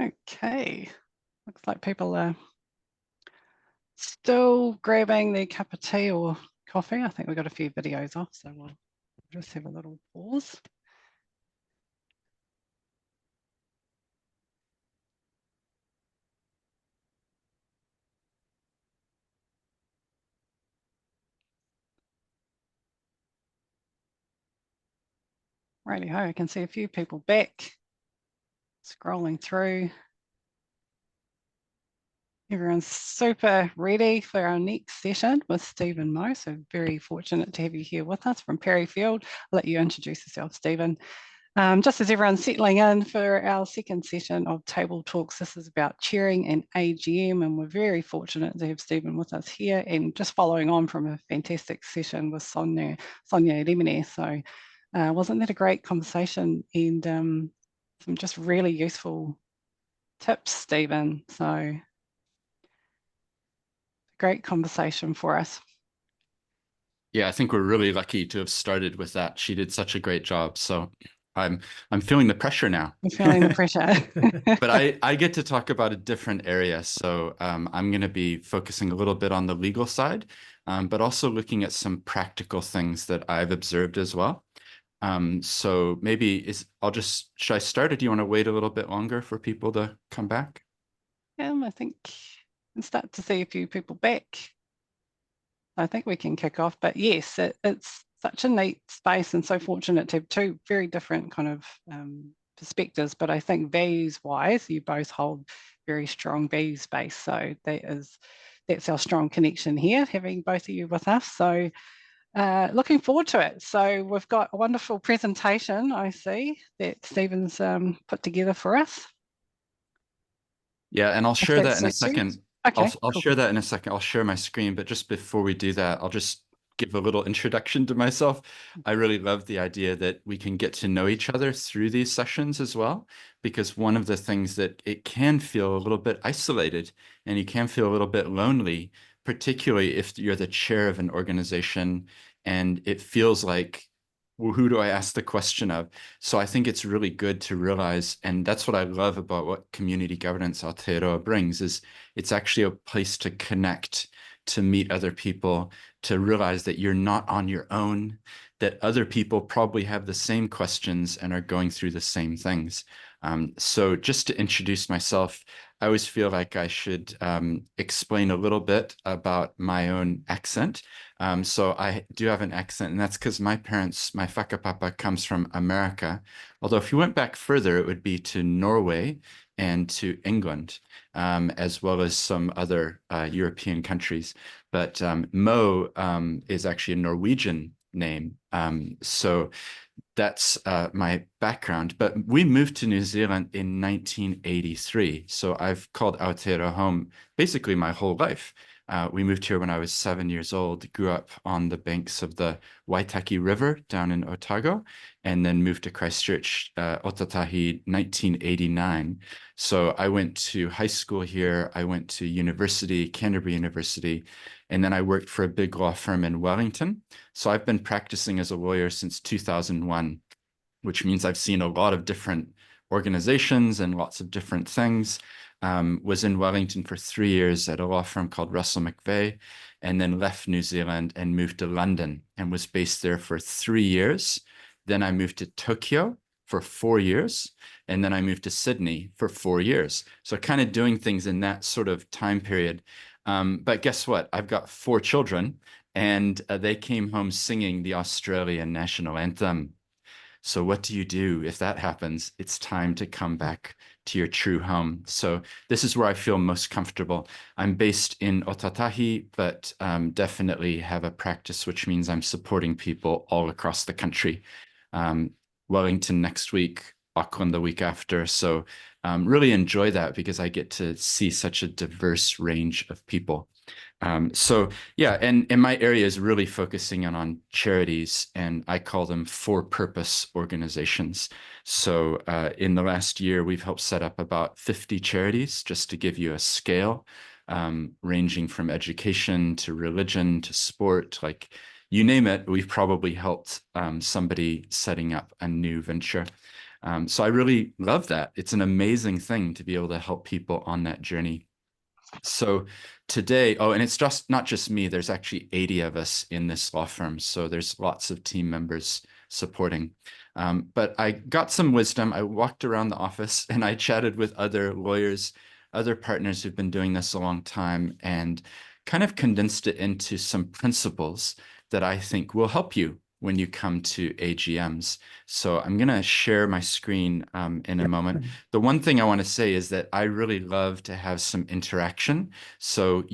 Okay, looks like people are still grabbing their cup of tea or coffee. I think we've got a few videos off, so we'll just have a little pause. Righty-ho, I can see a few people back, scrolling through. Everyone's super ready for our next session with Stephen Moe, so very fortunate to have you here with us from Parry Field. I'll let you introduce yourself, Stephen. Just as everyone's settling in for our second session of Table Talks, this is about chairing an AGM, and we're very fortunate to have Stephen with us here, and just following on from a fantastic session with Sonya Rimene. So wasn't that a great conversation, and some just really useful tips, Stephen? So great conversation for us. Yeah, I think we're really lucky to have started with that. She did such a great job. So I'm feeling the pressure now. I'm feeling the pressure. But I get to talk about a different area. So I'm going to be focusing a little bit on the legal side, but also looking at some practical things that I've observed as well. So maybe should I start, or do you want to wait a little bit longer for people to come back? I think we start to see a few people back. I think we can kick off, but yes, it's such a neat space and so fortunate to have two very different kind of perspectives, but I think values-wise, you both hold very strong values base, so that's our strong connection here, having both of you with us. So looking forward to it. So we've got a wonderful presentation, I see, that Stephen's put together for us. Yeah, and I'll share that in a second. Okay, I'll cool. share that in a second. I'll share my screen, but just before we do that, I'll just give a little introduction to myself. I really love the idea that we can get to know each other through these sessions as well, because one of the things that it can feel a little bit isolated and you can feel a little bit lonely, particularly if you're the chair of an organization and it feels like, well, who do I ask the question of? So I think it's really good to realize, and that's what I love about what community governance Aotearoa brings, is it's actually a place to connect, to meet other people, to realize that you're not on your own, that other people probably have the same questions and are going through the same things. So just to introduce myself, I always feel like I should explain a little bit about my own accent. So I do have an accent, and that's because my whakapapa comes from America. Although if you went back further, it would be to Norway and to England, as well as some other European countries. But Mo is actually a Norwegian name. So that's my background. But we moved to New Zealand in 1983. So I've called Aotearoa home basically my whole life. We moved here when I was 7 years old, grew up on the banks of the Waitaki River down in Otago, and then moved to Christchurch, Otatahi, 1989. So I went to high school here. I went to university, Canterbury University, and then I worked for a big law firm in Wellington. So I've been practicing as a lawyer since 2001, which means I've seen a lot of different organizations and lots of different things. Was in Wellington for 3 years at a law firm called Russell McVeigh, and then left New Zealand and moved to London and was based there for 3 years. Then I moved to Tokyo for 4 years, and then I moved to Sydney for 4 years. So kind of doing things in that sort of time period. But guess what? I've got 4 children, and they came home singing the Australian national anthem. So what do you do if that happens? It's time to come back to your true home. So this is where I feel most comfortable. I'm based in Otatahi, but definitely have a practice, which means I'm supporting people all across the country. Wellington next week, Auckland the week after. So really enjoy that because I get to see such a diverse range of people. So yeah, and my area is really focusing on charities, and I call them for-purpose organizations. So in the last year, we've helped set up about 50 charities, just to give you a scale, ranging from education to religion to sport, like you name it, we've probably helped somebody setting up a new venture. So I really love that. It's an amazing thing to be able to help people on that journey. So today, oh, and it's just not just me, there's actually 80 of us in this law firm. So there's lots of team members supporting. But I got some wisdom. I walked around the office and I chatted with other lawyers, other partners who've been doing this a long time, and kind of condensed it into some principles that I think will help you when you come to AGMs. So I'm going to share my screen in a moment. The one thing I want to say is that I really love to have some interaction. So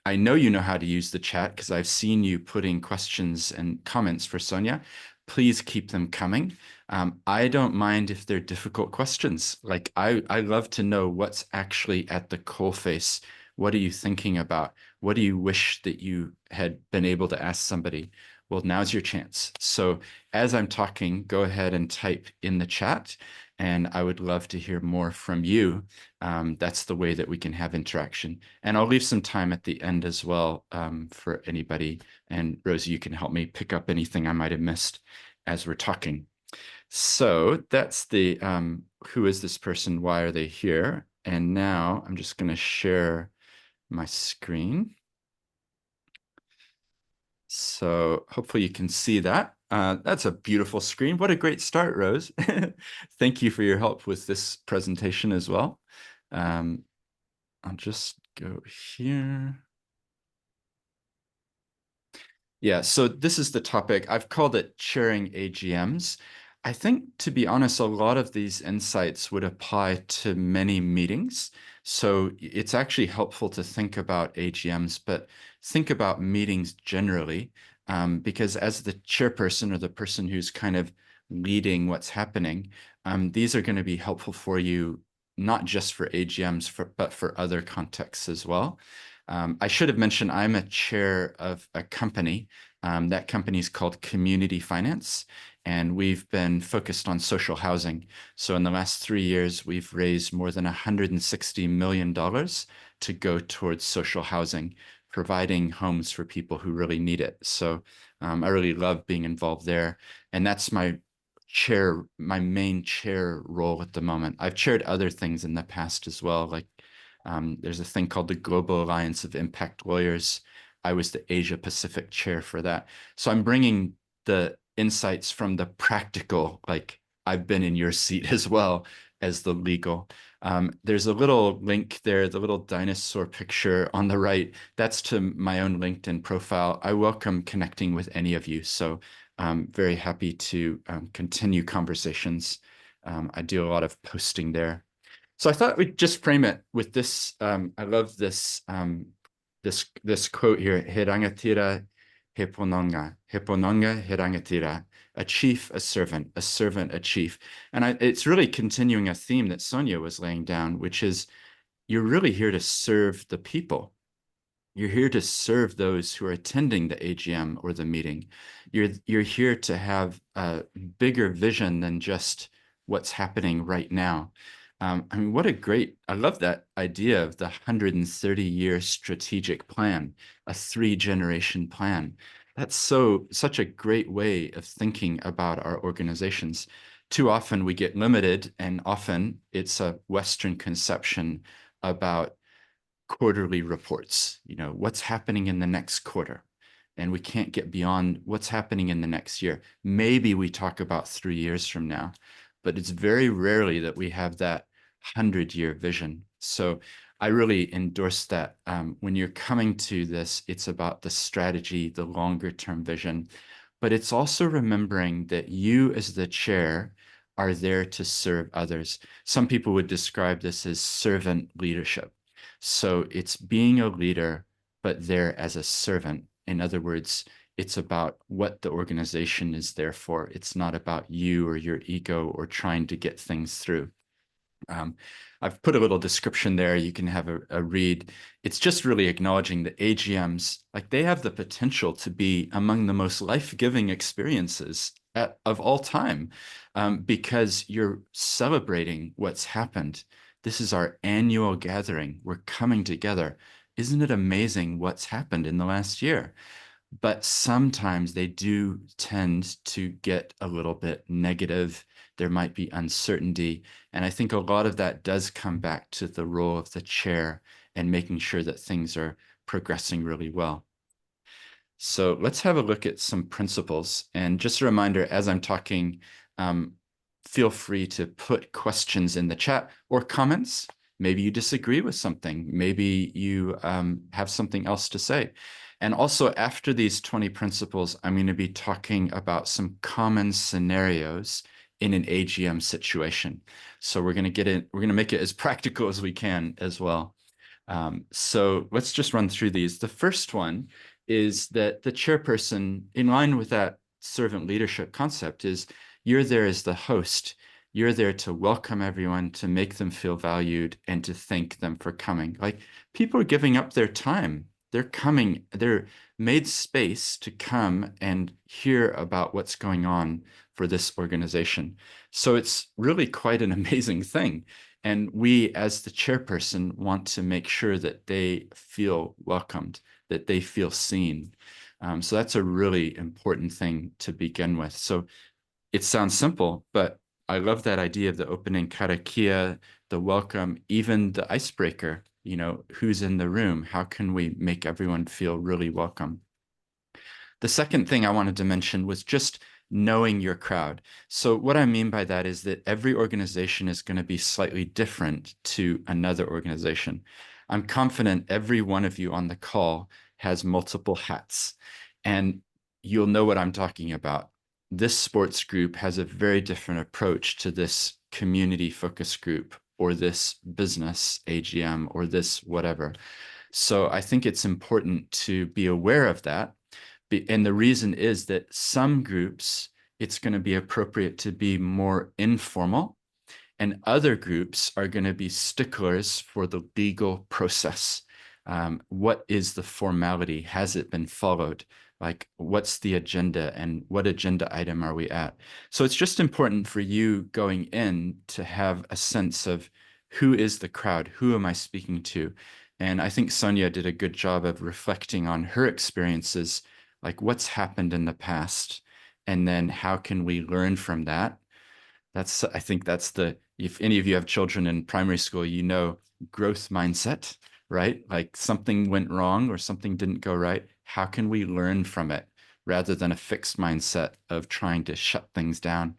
I know you know how to use the chat because I've seen you putting questions and comments for Sonya. Please keep them coming. I don't mind if they're difficult questions. Like I love to know what's actually at the coalface. What are you thinking about? What do you wish that you had been able to ask somebody? Well, now's your chance. So as I'm talking, go ahead and type in the chat, and I would love to hear more from you. That's the way that we can have interaction. And I'll leave some time at the end as well for anybody. And Rosie, you can help me pick up anything I might have missed as we're talking. So that's the who is this person? Why are they here? And now I'm just going to share my screen. So hopefully you can see that. That's a beautiful screen. What a great start, Rose. Thank you for your help with this presentation as well. I'll just go here. Yeah, so this is the topic. I've called it chairing AGMs. I think, to be honest, a lot of these insights would apply to many meetings. So it's actually helpful to think about AGMs, but think about meetings generally, because as the chairperson or the person who's kind of leading what's happening, these are going to be helpful for you, not just for AGMs, but for other contexts as well. I should have mentioned I'm a chair of a company. That company is called Community Finance, and we've been focused on social housing. So in the last 3 years, we've raised more than $160 million to go towards social housing, providing homes for people who really need it. So I really love being involved there. And that's my main chair role at the moment. I've chaired other things in the past as well, like there's a thing called the Global Alliance of Impact Lawyers. I was the Asia Pacific chair for that. So I'm bringing the insights from the practical, like I've been in your seat as well as the legal. There's a little link there, the little dinosaur picture on the right. That's to my own LinkedIn profile. I welcome connecting with any of you. So I'm very happy to continue conversations. I do a lot of posting there. So I thought we'd just frame it with this. I love this this quote here: "He rangatira, he pononga. He pononga, he rangatira. A chief, a servant a chief." And it's really continuing a theme that Sonya was laying down, which is you're really here to serve the people. You're here to serve those who are attending the AGM or the meeting. You're here to have a bigger vision than just what's happening right now. I mean, I love that idea of the 130-year strategic plan, a 3-generation plan. That's such a great way of thinking about our organizations. Too often we get limited, and often it's a Western conception about quarterly reports, what's happening in the next quarter. And we can't get beyond what's happening in the next year. Maybe we talk about 3 years from now, but it's very rarely that we have that 100-year vision. So I really endorse that. When you're coming to this, it's about the strategy, the longer term vision, but it's also remembering that you as the chair are there to serve others. Some people would describe this as servant leadership. So it's being a leader, but there as a servant. In other words, it's about what the organization is there for. It's not about you or your ego or trying to get things through. I've put a little description there. You can have a read. It's just really acknowledging that AGMs, like they have the potential to be among the most life-giving experiences of all time, because you're celebrating what's happened. This is our annual gathering. We're coming together. Isn't it amazing what's happened in the last year? But sometimes they do tend to get a little bit negative. there might be uncertainty. And I think a lot of that does come back to the role of the chair and making sure that things are progressing really well. So let's have a look at some principles. And just a reminder, as I'm talking, feel free to put questions in the chat or comments. Maybe you disagree with something. Maybe you have something else to say. And also, after these 20 principles, I'm going to be talking about some common scenarios in an AGM situation. So we're going to make it as practical as we can as well. So let's just run through these. The first one is that the chairperson, in line with that servant leadership concept, is you're there as the host. You're there to welcome everyone, to make them feel valued, and to thank them for coming. Like, people are giving up their time. They're coming, they're made space to come and hear about what's going on for this organization. So it's really quite an amazing thing. And we, as the chairperson, want to make sure that they feel welcomed, that they feel seen. So that's a really important thing to begin with. So it sounds simple, but I love that idea of the opening karakia, the welcome, even the icebreaker, you know, who's in the room? How can we make everyone feel really welcome? The second thing I wanted to mention was just knowing your crowd. So what I mean by that is that every organization is going to be slightly different to another organization. I'm confident every one of you on the call has multiple hats, and you'll know what I'm talking about. This sports group has a very different approach to this community focus group or this business AGM or this whatever. So I think it's important to be aware of that. And the reason is that some groups, it's going to be appropriate to be more informal, and other groups are going to be sticklers for the legal process. What is the formality? Has it been followed? Like, what's the agenda and what agenda item are we at? So it's just important for you going in to have a sense of who is the crowd? Who am I speaking to? And I think Sonya did a good job of reflecting on her experiences, like what's happened in the past, and then how can we learn from that? I think that's if any of you have children in primary school, you know, growth mindset, right? Like, something went wrong or something didn't go right. How can we learn from it rather than a fixed mindset of trying to shut things down?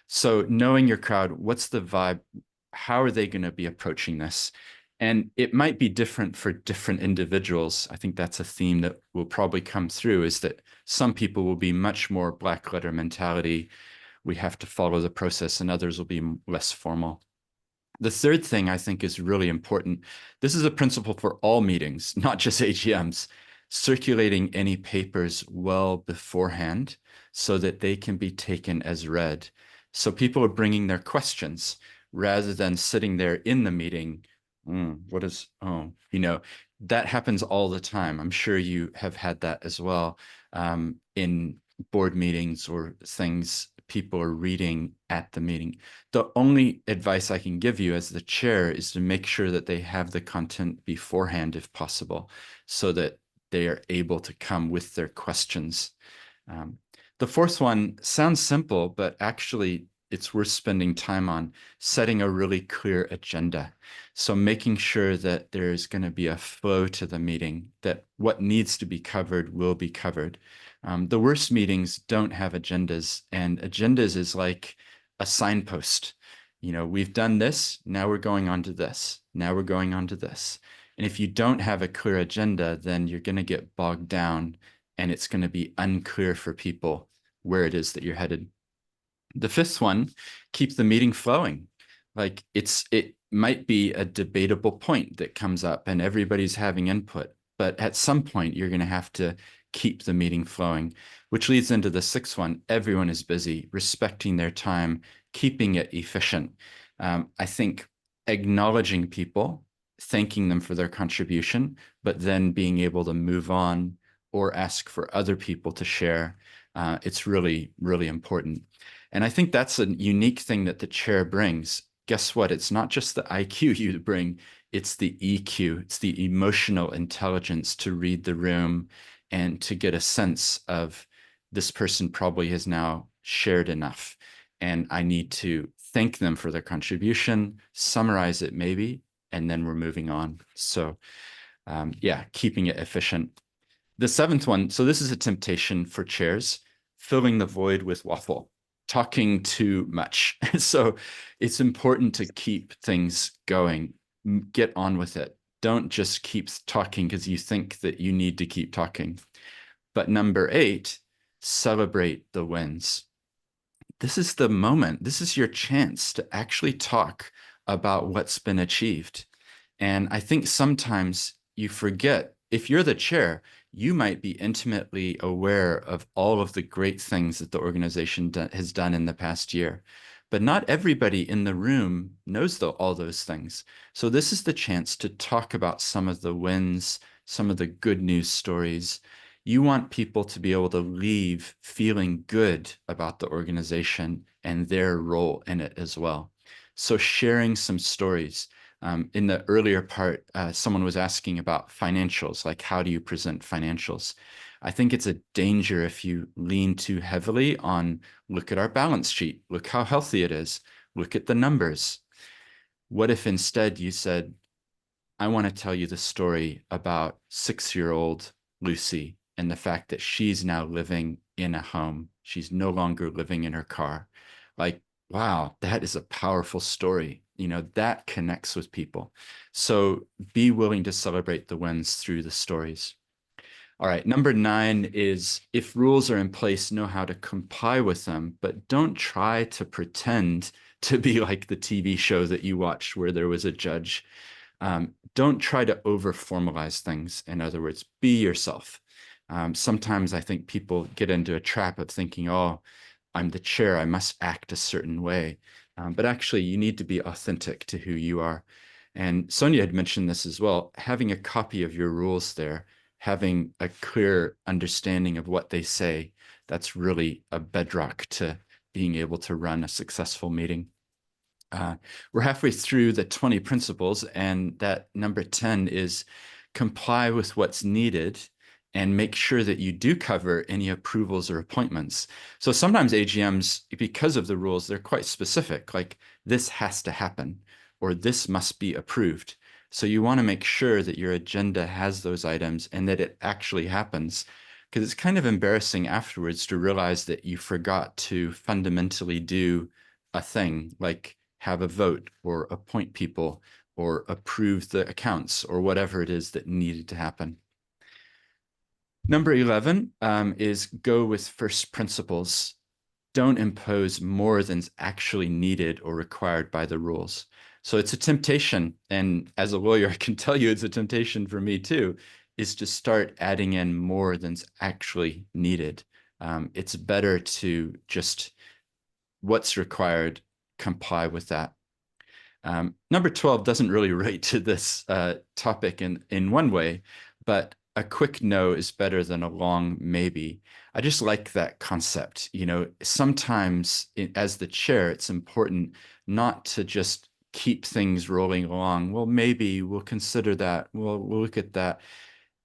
So knowing your crowd, what's the vibe? How are they going to be approaching this? And it might be different for different individuals. I think that's a theme that will probably come through, is that some people will be much more black letter mentality. We have to follow the process, and others will be less formal. The third thing I think is really important. This is a principle for all meetings, not just AGMs. Circulating any papers well beforehand so that they can be taken as read. So people are bringing their questions rather than sitting there in the meeting. That happens all the time. I'm sure you have had that as well in board meetings or things. People are reading at the meeting. The only advice I can give you as the chair is to make sure that they have the content beforehand if possible, so that they are able to come with their questions. The fourth one sounds simple, but actually it's worth spending time on: setting a really clear agenda. So making sure that there's going to be a flow to the meeting, that what needs to be covered will be covered. The worst meetings don't have agendas, and agendas is like a signpost. You know, we've done this, now we're going on to this, now we're going on to this. And if you don't have a clear agenda, then you're going to get bogged down, and it's going to be unclear for people where it is that you're headed. The fifth one, keep the meeting flowing. Like, it might be a debatable point that comes up and everybody's having input, but at some point you're going to have to keep the meeting flowing, which leads into the sixth one. Everyone is busy, respecting their time, keeping it efficient. I think acknowledging people, thanking them for their contribution, but then being able to move on or ask for other people to share. It's really, really important. And I think that's a unique thing that the chair brings. Guess what? It's not just the IQ you bring, it's the EQ. It's the emotional intelligence to read the room and to get a sense of, this person probably has now shared enough. and I need to thank them for their contribution, summarize it maybe, and then we're moving on. So yeah, keeping it efficient. The seventh one, so this is a temptation for chairs, filling the void with waffle, talking too much. So it's important to keep things going, get on with it. Don't just keep talking because you think that you need to keep talking. But number 8, celebrate the wins. This is the moment. This is your chance to actually talk about what's been achieved. And I think sometimes you forget, if you're the chair, you might be intimately aware of all of the great things that the organization has done in the past year. But not everybody in the room knows all those things. So this is the chance to talk about some of the wins, some of the good news stories. You want people to be able to leave feeling good about the organization and their role in it as well. So sharing some stories. In the earlier part, someone was asking about financials, like how do you present financials? I think it's a danger if you lean too heavily on, look at our balance sheet, look how healthy it is, look at the numbers. What if instead you said, I want to tell you the story about 6-year-old Lucy and the fact that she's now living in a home. She's no longer living in her car. Like, wow, that is a powerful story. You know, that connects with people. So be willing to celebrate the wins through the stories. All right, number 9 is, if rules are in place, know how to comply with them, but don't try to pretend to be like the TV show that you watched where there was a judge. Don't try to over-formalize things. In other words, be yourself. Sometimes I think people get into a trap of thinking, oh, I'm the chair, I must act a certain way. But actually, you need to be authentic to who you are. And Sonya had mentioned this as well, having a copy of your rules there, having a clear understanding of what they say, that's really a bedrock to being able to run a successful meeting. We're halfway through the 20 principles, and that number 10 is comply with what's needed and make sure that you do cover any approvals or appointments. So sometimes AGMs, because of the rules, they're quite specific, like this has to happen or this must be approved. So you want to make sure that your agenda has those items and that it actually happens, because it's kind of embarrassing afterwards to realize that you forgot to fundamentally do a thing, like have a vote or appoint people or approve the accounts or whatever it is that needed to happen. Number 11 is go with first principles. Don't impose more than's actually needed or required by the rules. So it's a temptation, and as a lawyer, I can tell you it's a temptation for me too, is to start adding in more than's actually needed. It's better to just, what's required, comply with that. Number 12 doesn't really relate to this topic in one way, but a quick no is better than a long maybe. I just like that concept. You know, sometimes as the chair, it's important not to just keep things rolling along. Well, maybe we'll consider that. We'll look at that.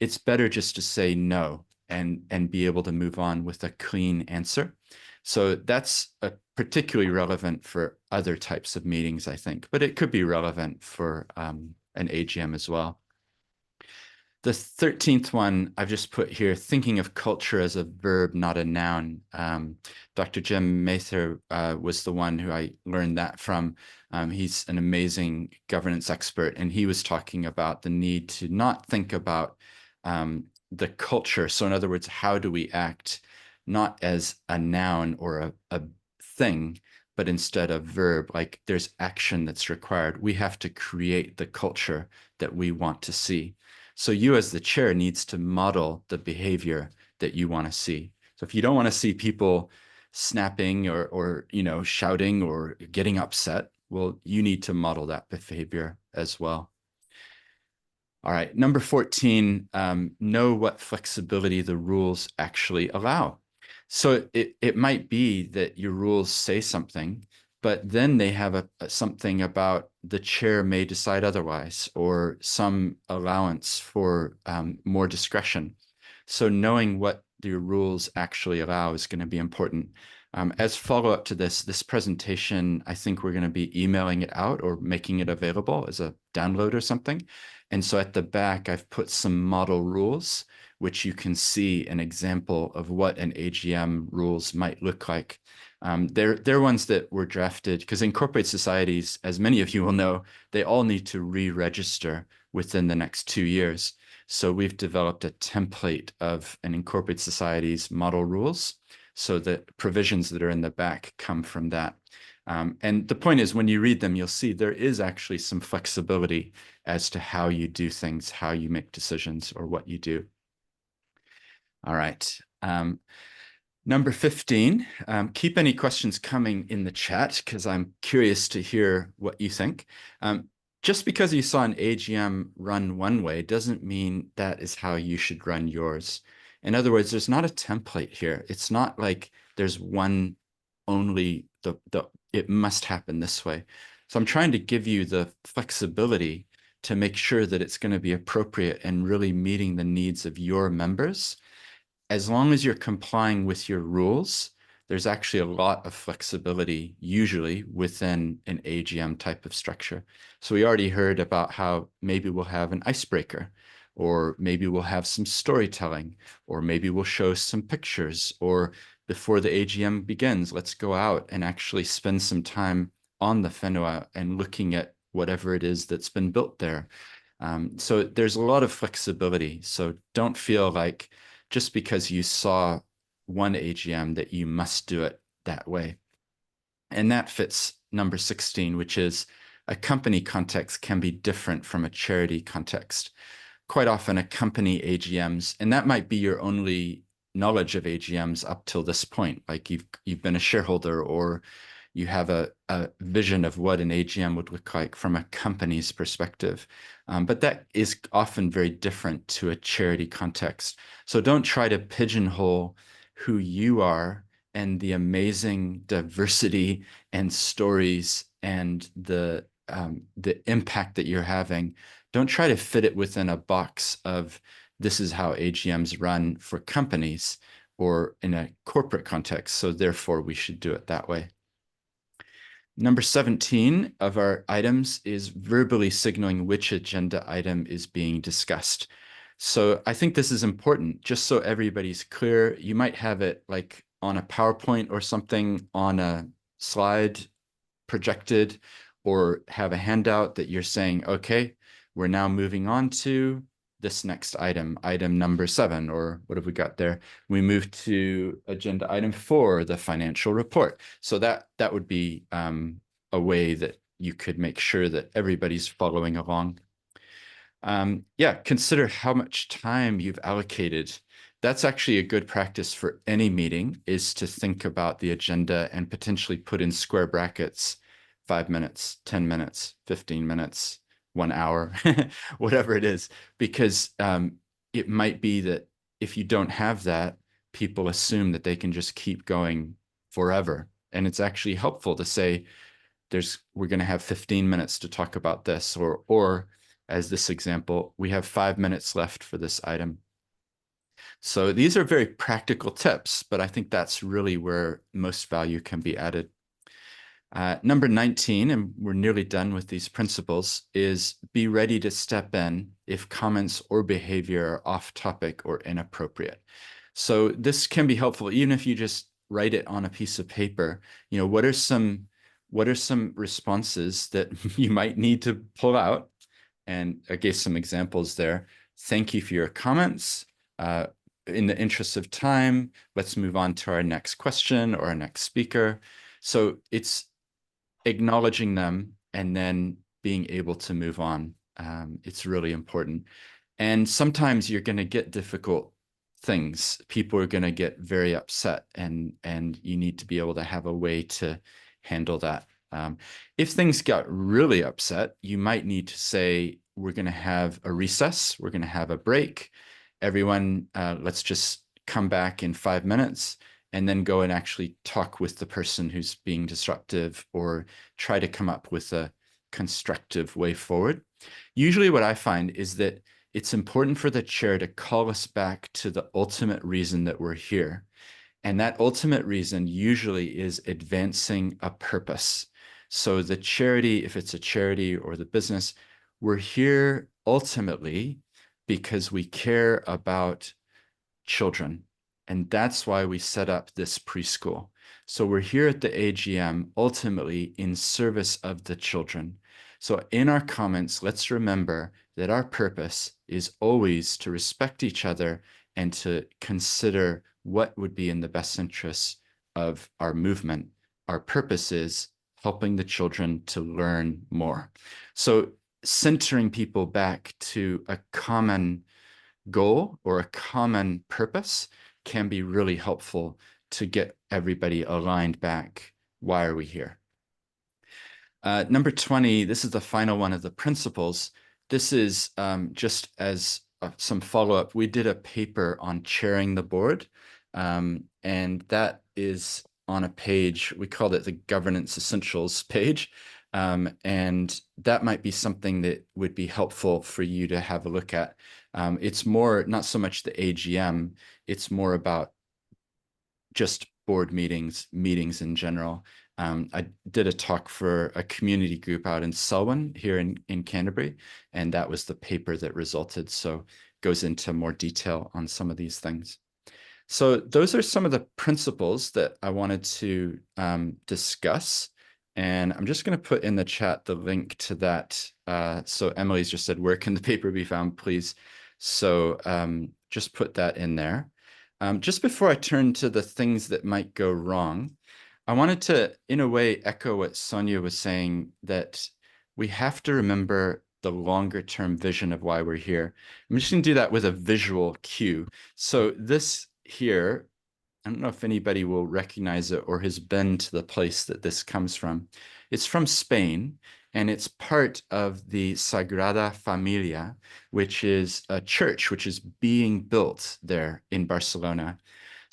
It's better just to say no and be able to move on with a clean answer. So that's particularly relevant for other types of meetings, I think, but it could be relevant for an AGM as well. The 13th one I've just put here, thinking of culture as a verb, not a noun. Dr. Jim Mather was the one who I learned that from. He's an amazing governance expert, and he was talking about the need to not think about the culture. So in other words, how do we act, not as a noun or a thing, but instead a verb, like there's action that's required. We have to create the culture that we want to see. So you as the chair needs to model the behavior that you want to see. So if you don't want to see people snapping or you know, shouting or getting upset, well, you need to model that behavior as well. All right, number 14, know what flexibility the rules actually allow. So it might be that your rules say something, but then they have something about the chair may decide otherwise, or some allowance for more discretion. So knowing what your rules actually allow is going to be important. As follow-up to this presentation, I think we're going to be emailing it out or making it available as a download or something. And so at the back, I've put some model rules, which you can see an example of what an AGM rules might look like. They're ones that were drafted because incorporated societies, as many of you will know, they all need to re-register within the next 2 years. So we've developed a template of an incorporated society's model rules. So the provisions that are in the back come from that. And the point is, when you read them, you'll see there is actually some flexibility as to how you do things, how you make decisions, or what you do. All right. Number 15, keep any questions coming in the chat because I'm curious to hear what you think. Just because you saw an AGM run one way doesn't mean that is how you should run yours. In other words, there's not a template here. It's not like there's one only, it must happen this way. So I'm trying to give you the flexibility to make sure that it's going to be appropriate and really meeting the needs of your members. As long as you're complying with your rules, there's actually a lot of flexibility usually within an AGM type of structure. So we already heard about how maybe we'll have an icebreaker, or maybe we'll have some storytelling, or maybe we'll show some pictures, or before the AGM begins, let's go out and actually spend some time on the whenua and looking at whatever it is that's been built there. So there's a lot of flexibility. So don't feel like just because you saw one AGM that you must do it that way. And that fits number 16, which is a company context can be different from a charity context. Quite often a company AGMs, and that might be your only knowledge of AGMs up till this point, like you've been a shareholder or you have a vision of what an AGM would look like from a company's perspective. But that is often very different to a charity context. So don't try to pigeonhole who you are and the amazing diversity and stories and the impact that you're having. Don't try to fit it within a box of this is how AGMs run for companies or in a corporate context. So therefore we should do it that way. Number 17 of our items is verbally signaling which agenda item is being discussed. So I think this is important, just so everybody's clear. You might have it like on a PowerPoint or something on a slide projected, or have a handout that you're saying, okay, we're now moving on to this next item, item number 7, or what have we got there? We move to agenda item 4, the financial report. So that would be a way that you could make sure that everybody's following along. Yeah, consider how much time you've allocated. That's actually a good practice for any meeting, is to think about the agenda and potentially put in square brackets, 5 minutes, 10 minutes, 15 minutes, 1 hour, whatever it is, because it might be that if you don't have that, people assume that they can just keep going forever. And it's actually helpful to say, we're going to have 15 minutes to talk about this, or as this example, we have 5 minutes left for this item. So these are very practical tips, but I think that's really where most value can be added. Number 19, and we're nearly done with these principles, is be ready to step in if comments or behavior are off topic or inappropriate. So this can be helpful, even if you just write it on a piece of paper. You know, what are some responses that you might need to pull out? And I gave some examples there. Thank you for your comments. In the interest of time, let's move on to our next question or our next speaker. So it's acknowledging them and then being able to move on. It's really important. And sometimes you're going to get difficult things. People are going to get very upset, and you need to be able to have a way to handle that. If things got really upset, you might need to say, we're going to have a recess. We're going to have a break. Everyone, let's just come back in 5 minutes and then go and actually talk with the person who's being disruptive, or try to come up with a constructive way forward. Usually what I find is that it's important for the chair to call us back to the ultimate reason that we're here. And that ultimate reason usually is advancing a purpose. So the charity, if it's a charity or the business, we're here ultimately because we care about children. And that's why we set up this preschool. So we're here at the AGM ultimately in service of the children. So in our comments, let's remember that our purpose is always to respect each other and to consider what would be in the best interests of our movement. Our purpose is helping the children to learn more. So centering people back to a common goal or a common purpose can be really helpful to get everybody aligned back. Why are we here? Number 20, this is the final one of the principles. This is just as some follow-up. We did a paper on chairing the board, and that is on a page, we called it the Governance Essentials page. And that might be something that would be helpful for you to have a look at. It's more, not so much the AGM, it's more about just board meetings in general. I did a talk for a community group out in Selwyn here in Canterbury, and that was the paper that resulted. So goes into more detail on some of these things. So those are some of the principles that I wanted to discuss. And I'm just going to put in the chat the link to that. So Emily's just said, where can the paper be found, please? So just put that in there. Just before I turn to the things that might go wrong, I wanted to, in a way, echo what Sonya was saying, that we have to remember the longer term vision of why we're here. I'm just going to do that with a visual cue. So this here, I don't know if anybody will recognize it or has been to the place that this comes from. It's from Spain, and it's part of the Sagrada Familia, which is a church which is being built there in Barcelona.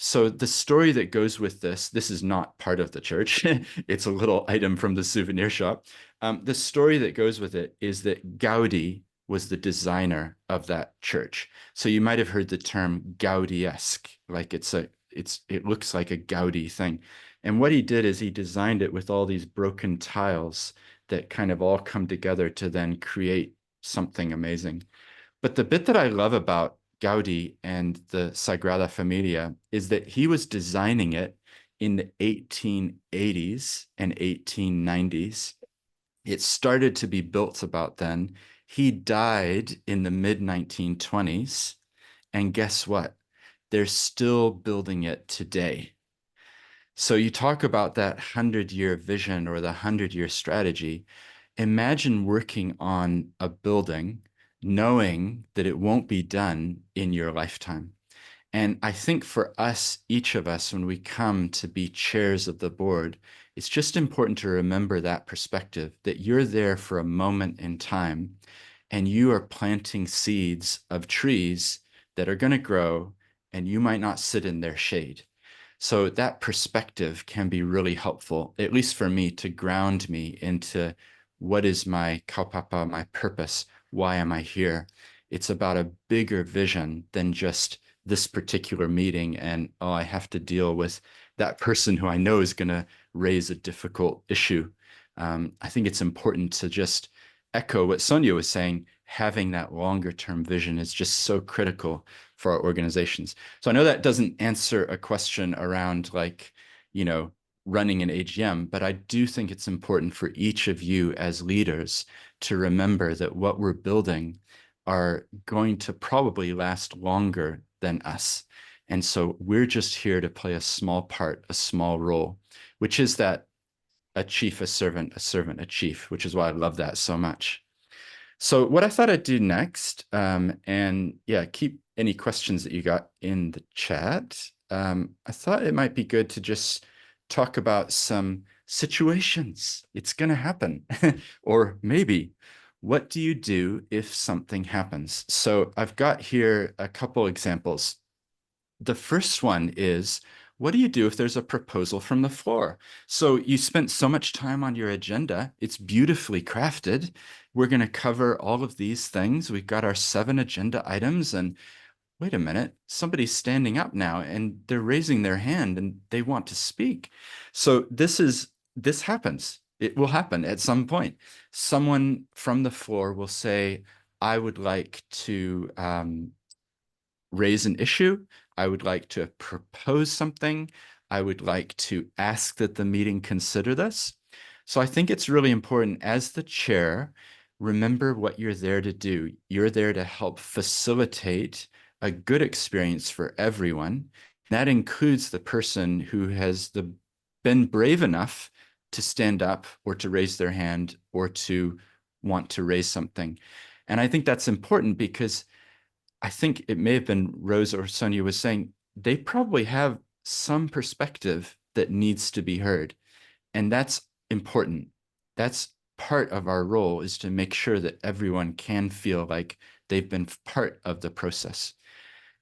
So the story that goes with this is not part of the church. It's a little item from the souvenir shop. The story that goes with it is that Gaudi was the designer of that church. So you might have heard the term Gaudi-esque, like it looks like a Gaudi thing. And what he did is he designed it with all these broken tiles that kind of all come together to then create something amazing. But the bit that I love about Gaudi and the Sagrada Familia is that he was designing it in the 1880s and 1890s. It started to be built about then. He died in the mid-1920s. And guess what? They're still building it today. So you talk about that 100-year vision or the 100-year strategy. Imagine working on a building knowing that it won't be done in your lifetime. And I think for us, each of us, when we come to be chairs of the board, it's just important to remember that perspective, that you're there for a moment in time and you are planting seeds of trees that are going to grow, and you might not sit in their shade. So that perspective can be really helpful, at least for me, to ground me into what is my kaupapa, my purpose, why am I here? It's about a bigger vision than just this particular meeting and, oh, I have to deal with that person who I know is going to raise a difficult issue. I think it's important to just echo what Sonya was saying. Having that longer term vision is just so critical for our organizations. So I know that doesn't answer a question around running an AGM, but I do think it's important for each of you as leaders to remember that what we're building are going to probably last longer than us. And so we're just here to play a small part, a small role, which is that a chief, a servant, a chief, which is why I love that so much. So what I thought I'd do next, and yeah, keep any questions that you got in the chat. I thought it might be good to just talk about some situations. It's going to happen. Or maybe, what do you do if something happens? So I've got here a couple examples. The first one is, what do you do if there's a proposal from the floor? So you spent so much time on your agenda. It's beautifully crafted. We're going to cover all of these things. We've got our 7 agenda items, and wait a minute, somebody's standing up now and they're raising their hand and they want to speak. So this happens. It will happen at some point. Someone from the floor will say, I would like to raise an issue. I would like to propose something. I would like to ask that the meeting consider this. So I think it's really important as the chair, remember what you're there to do. You're there to help facilitate a good experience for everyone. That includes the person who has been brave enough to stand up or to raise their hand or to want to raise something. And I think that's important because I think it may have been Rose or Sonya was saying, they probably have some perspective that needs to be heard. And that's important. That's part of our role, is to make sure that everyone can feel like they've been part of the process.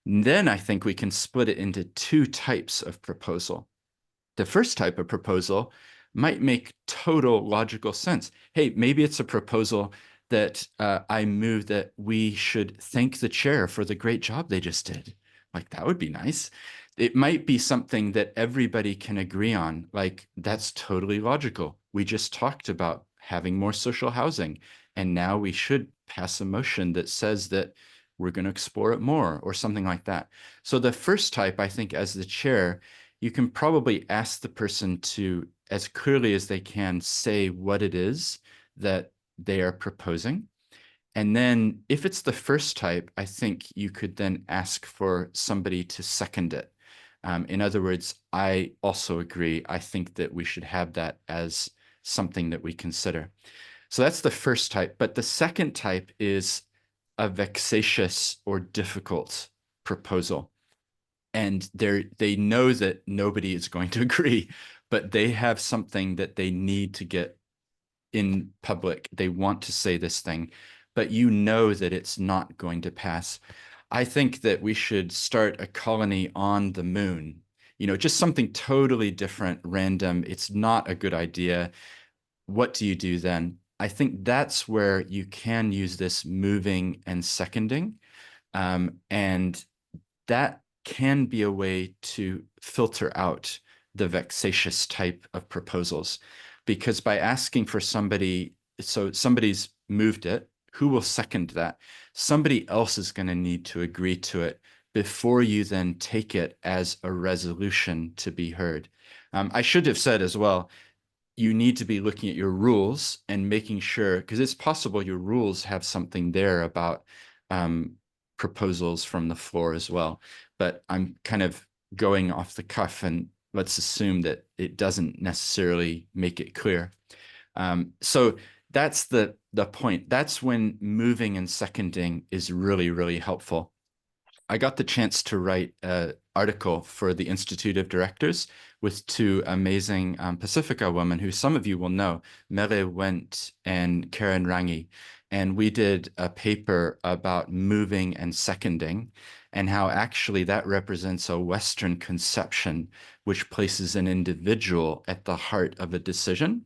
And then I think we can split it into two types of proposal. The first type of proposal might make total logical sense. Hey, maybe it's a proposal that I move that we should thank the chair for the great job they just did. Like, that would be nice. It might be something that everybody can agree on. Like, that's totally logical. We just talked about having more social housing, and now we should pass a motion that says that we're going to explore it more, or something like that. So the first type, I think, as the chair, you can probably ask the person to, as clearly as they can, say what it is that they are proposing. And then if it's the first type, I think you could then ask for somebody to second it. In other words, I also agree. I think that we should have that as something that we consider. So that's the first type. But the second type is a vexatious or difficult proposal. And they know that nobody is going to agree, but they have something that they need to get in public. They want to say this thing, but you know that it's not going to pass. I think that we should start a colony on the moon, just something totally different, random. It's not a good idea. What do you do then? I think that's where you can use this moving and seconding. And that can be a way to filter out the vexatious type of proposals, because by asking for somebody, so somebody's moved it, who will second that? Somebody else is going to need to agree to it before you then take it as a resolution to be heard. I should have said as well, you need to be looking at your rules and making sure, because it's possible your rules have something there about proposals from the floor as well. But I'm kind of going off the cuff, and let's assume that it doesn't necessarily make it clear. So that's the point. That's when moving and seconding is really, really helpful. I got the chance to write an article for the Institute of Directors with two amazing Pacifica women who some of you will know, Mere Wendt and Karen Rangi. And we did a paper about moving and seconding, and how actually that represents a Western conception which places an individual at the heart of a decision.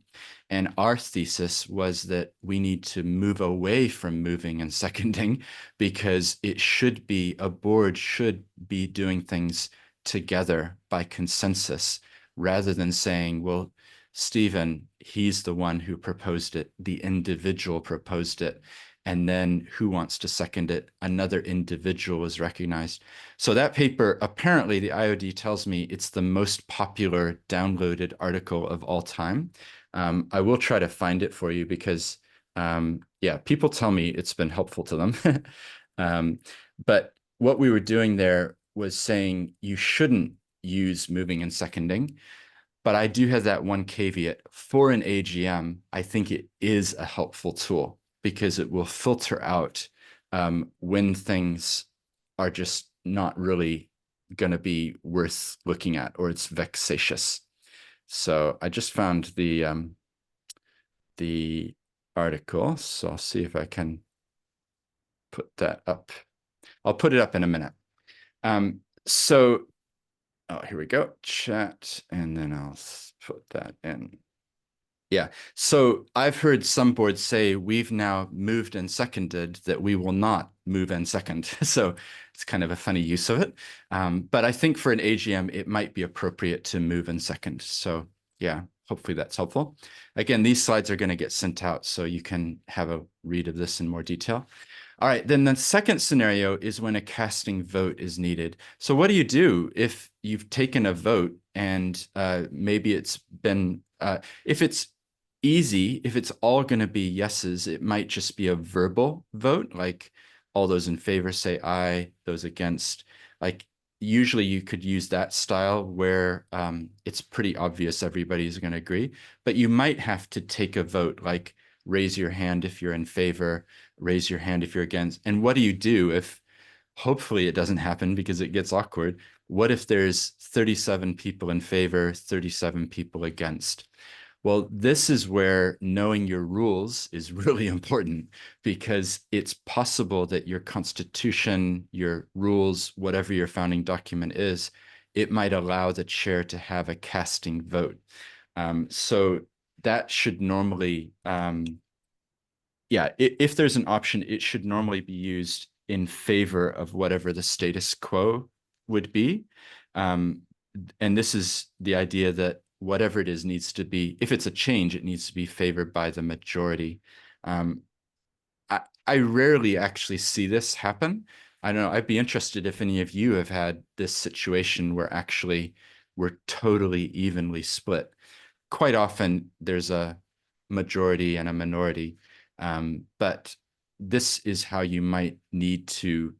And our thesis was that we need to move away from moving and seconding, because it should be, a board should be doing things together by consensus, rather than saying, well, Stephen, he's the one who proposed it, the individual proposed it, and then who wants to second it? Another individual is recognized. So that paper, apparently the IOD tells me it's the most popular downloaded article of all time. I will try to find it for you because, yeah, people tell me it's been helpful to them. But what we were doing there was saying you shouldn't use moving and seconding. But I do have that one caveat. For an AGM, I think it is a helpful tool, because it will filter out when things are just not really going to be worth looking at, or it's vexatious. So I just found the article, so I'll see if I can put that up. I'll put it up in a minute. So, oh, here we go, chat, and then I'll put that in. Yeah. So I've heard some boards say we've now moved and seconded that we will not move and second. So it's kind of a funny use of it. But I think for an AGM, it might be appropriate to move and second. So yeah, hopefully that's helpful. Again, these slides are going to get sent out so you can have a read of this in more detail. All right, then the second scenario is when a casting vote is needed. So what do you do if you've taken a vote and maybe it's been, if it's easy, if it's all going to be yeses, it might just be a verbal vote, like all those in favor say aye, those against. Like usually you could use that style where it's pretty obvious everybody's going to agree, but you might have to take a vote, like raise your hand if you're in favor, raise your hand if you're against. And what do you do if, hopefully it doesn't happen because it gets awkward, what if there's 37 people in favor, 37 people against? Well, this is where knowing your rules is really important, because it's possible that your constitution, your rules, whatever your founding document is, it might allow the chair to have a casting vote. So that should normally, yeah, if there's an option, it should normally be used in favor of whatever the status quo would be. And this is the idea that whatever it is needs to be, if it's a change, it needs to be favored by the majority. I rarely actually see this happen. I don't know, I'd be interested if any of you have had this situation where actually we're totally evenly split. Quite often there's a majority and a minority, but this is how you might need to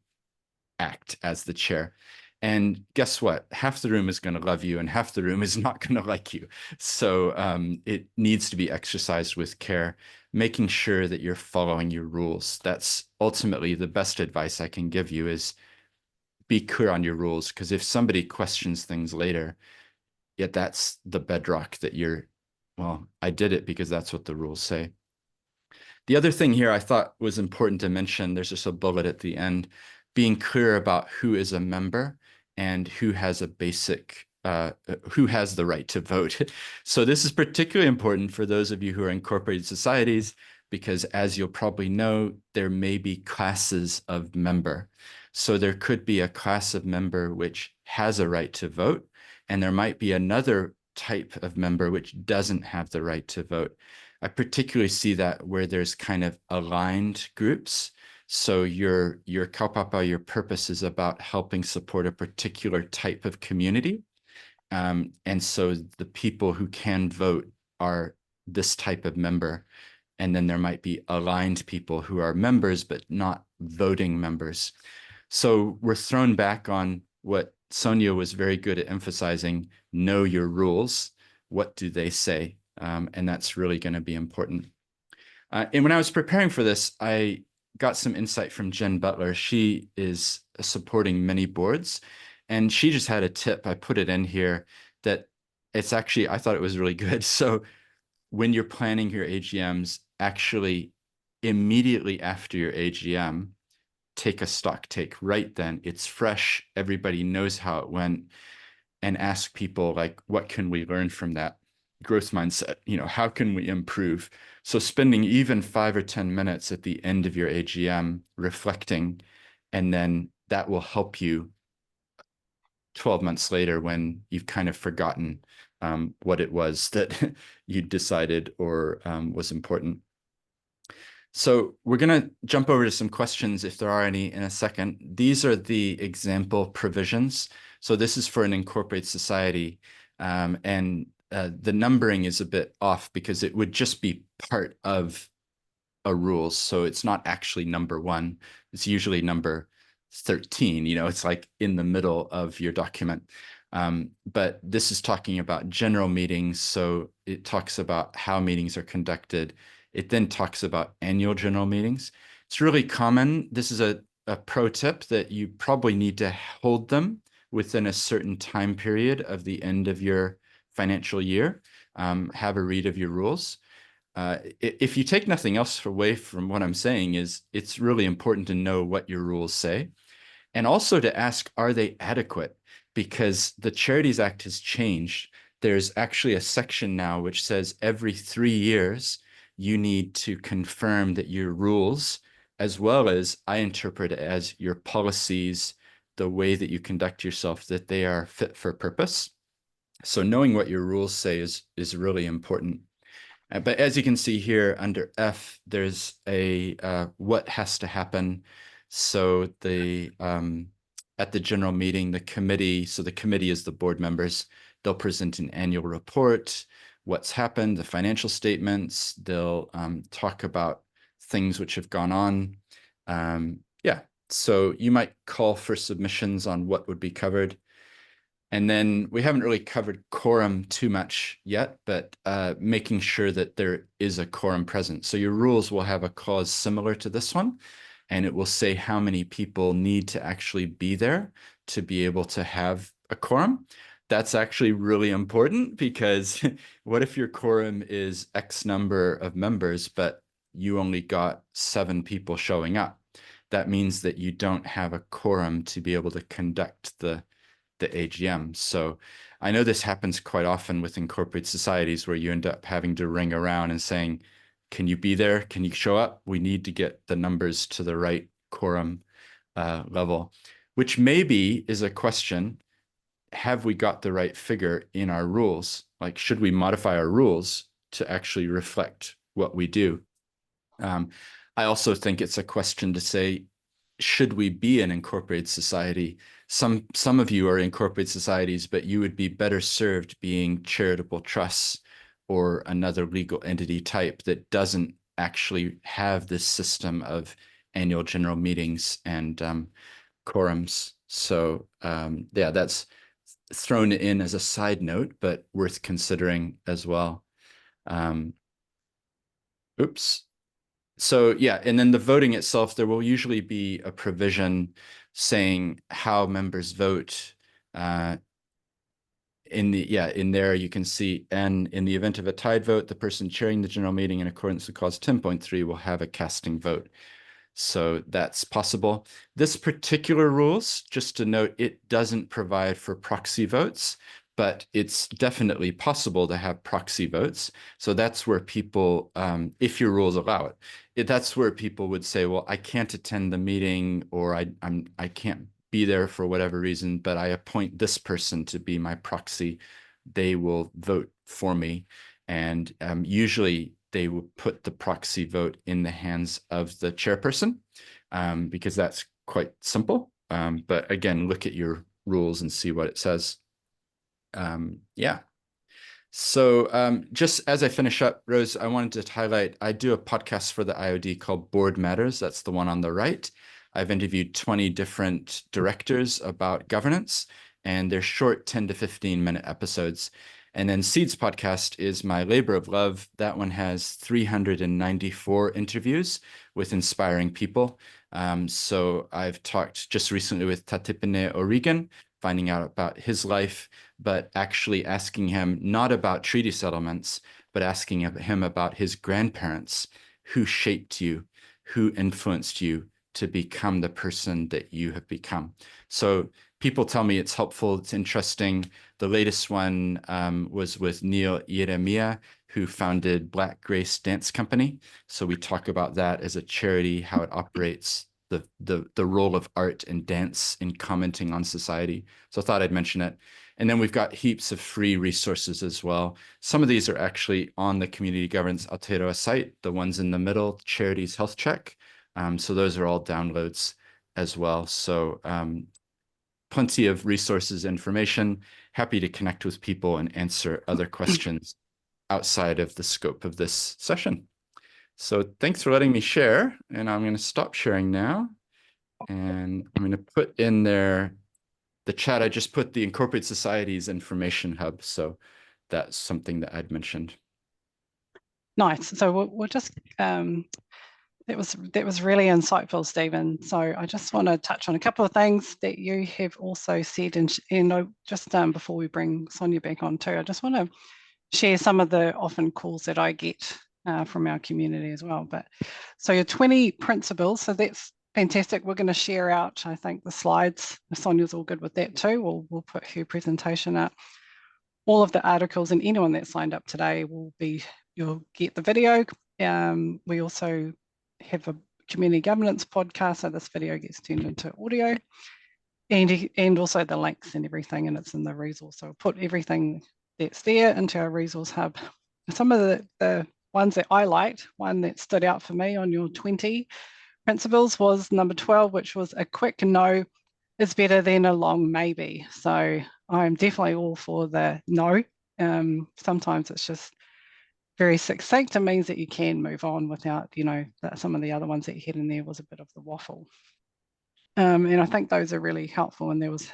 act as the chair. And guess what? Half the room is going to love you and half the room is not going to like you. So it needs to be exercised with care, making sure that you're following your rules. That's ultimately the best advice I can give you, is be clear on your rules, because if somebody questions things later, yet that's the bedrock that you're, well, I did it because that's what the rules say. The other thing here I thought was important to mention, there's just a bullet at the end, being clear about who is a member and who has a basic, who has the right to vote. So this is particularly important for those of you who are incorporated societies, because as you'll probably know, there may be classes of member. So there could be a class of member which has a right to vote, and there might be another type of member which doesn't have the right to vote. I particularly see that where there's kind of aligned groups. So your kaupapa, your purpose is about helping support a particular type of community. And so the people who can vote are this type of member. And then there might be aligned people who are members, but not voting members. So we're thrown back on what Sonya was very good at emphasizing: know your rules. What do they say? And that's really going to be important. And when I was preparing for this, I got some insight from Jen Butler. She is supporting many boards, and she just had a tip. I put it in here that it's actually, I thought it was really good. So when you're planning your AGMs, actually immediately after your AGM, take a stock take right then. It's fresh. Everybody knows how it went, and ask people, like, what can we learn from that? Growth mindset, you know, how can we improve? So spending even 5 or 10 minutes at the end of your AGM reflecting, and then that will help you 12 months later when you've kind of forgotten what it was that you decided or was important. So we're going to jump over to some questions, if there are any, in a second. These are the example provisions. So this is for an incorporated society, and the numbering is a bit off because it would just be part of a rule. So it's not actually number 1. It's usually number 13. You know, it's like in the middle of your document. But this is talking about general meetings. So it talks about how meetings are conducted. It then talks about annual general meetings. It's really common. This is a pro tip that you probably need to hold them within a certain time period of the end of your financial year. Have a read of your rules. If you take nothing else away from what I'm saying, is it's really important to know what your rules say, and also to ask, are they adequate? Because the Charities Act has changed. there's actually a section now which says every 3 years, you need to confirm that your rules, as well as I interpret it as your policies, the way that you conduct yourself, that they are fit for purpose. So knowing what your rules say is really important. But as you can see here under F, there's a what has to happen. So the at the general meeting, the committee, so the committee is the board members, they'll present an annual report, what's happened, the financial statements, they'll talk about things which have gone on. Yeah, so you might call for submissions on what would be covered. And then we haven't really covered quorum too much yet, but making sure that there is a quorum present. So your rules will have a clause similar to this one, and it will say how many people need to actually be there to be able to have a quorum. That's actually really important, because what if your quorum is X number of members, but you only got 7 people showing up? That means that you don't have a quorum to be able to conduct the AGM. So I know this happens quite often with incorporated societies, where you end up having to ring around and saying, can you be there? Can you show up? We need to get the numbers to the right quorum level, which maybe is a question. Have we got the right figure in our rules? Like, should we modify our rules to actually reflect what we do? I also think it's a question to say, should we be an incorporated society? Some of you are incorporated societies, but you would be better served being charitable trusts or another legal entity type that doesn't actually have this system of annual general meetings and quorums. So yeah, that's thrown in as a side note, but worth considering as well. Oops. So yeah, and then the voting itself, there will usually be a provision saying how members vote. In there you can see, and in the event of a tied vote, the person chairing the general meeting in accordance with clause 10.3 will have a casting vote. So that's possible. This particular rules, just to note, it doesn't provide for proxy votes, but it's definitely possible to have proxy votes. So that's where people, if your rules allow it, that's where people would say, well, I can't attend the meeting, or I can't be there for whatever reason, but I appoint this person to be my proxy. They will vote for me. And usually they will put the proxy vote in the hands of the chairperson, because that's quite simple. But again, look at your rules and see what it says. Yeah. So just as I finish up, Rose, I wanted to highlight, I do a podcast for the IOD called Board Matters. That's the one on the right. I've interviewed 20 different directors about governance, and they're short 10 to 15-minute episodes. And then Seed's podcast is my labor of love. That one has 394 interviews with inspiring people. So I've talked just recently with Tatipene O'Regan, finding out about his life, but actually asking him not about treaty settlements, but asking him about his grandparents, who shaped you, who influenced you to become the person that you have become. So people tell me it's helpful, it's interesting. The latest one was with Neil Yeremia, who founded Black Grace Dance Company. So we talk about that as a charity, how it operates, the role of art and dance in commenting on society. So I thought I'd mention it. And then we've got heaps of free resources as well. Some of these are actually on the Community Governance Aotearoa site, the ones in the middle, Charities Health Check. So those are all downloads as well. So plenty of resources, information. Happy to connect with people and answer other questions outside of the scope of this session. So thanks for letting me share, and I'm going to stop sharing now. And I'm going to put in there the chat. I just put the Incorporated Societies Information Hub. So that's something that I'd mentioned. Nice. So we'll just, that was really insightful, Stephen. So I just want to touch on a couple of things that you have also said, and just before we bring Sonya back on too, I just want to share some of the often calls that I get from our community as well. But so your 20 principles, so that's fantastic. We're going to share out, I think, the slides. Sonya's all good with that too. We'll put her presentation up. all of the articles, and anyone that signed up today you'll get the video. We also have a community governance podcast, so this video gets turned into audio, and also the links and everything, and it's in the resource. So I'll put everything that's there into our resource hub. Some of the ones that I liked, one that stood out for me on your 20 principles was number 12, which was a quick no is better than a long maybe. So I'm definitely all for the no. Sometimes it's just very succinct and means that you can move on without, some of the other ones that you had in there was a bit of the waffle. And I think those are really helpful, and there was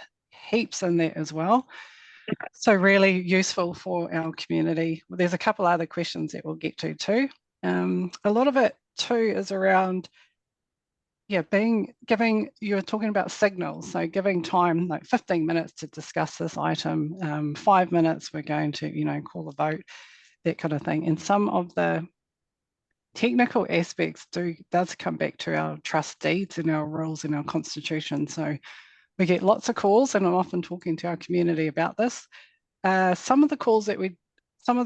heaps in there as well. So really useful for our community. There's a couple other questions that we'll get to too. A lot of it too is around, you're talking about signals. So giving time, like 15 minutes to discuss this item, 5 minutes, we're going to, call a vote, that kind of thing. And some of the technical aspects does come back to our trust deeds and our rules and our constitution. So we get lots of calls, and I'm often talking to our community about this. Some of the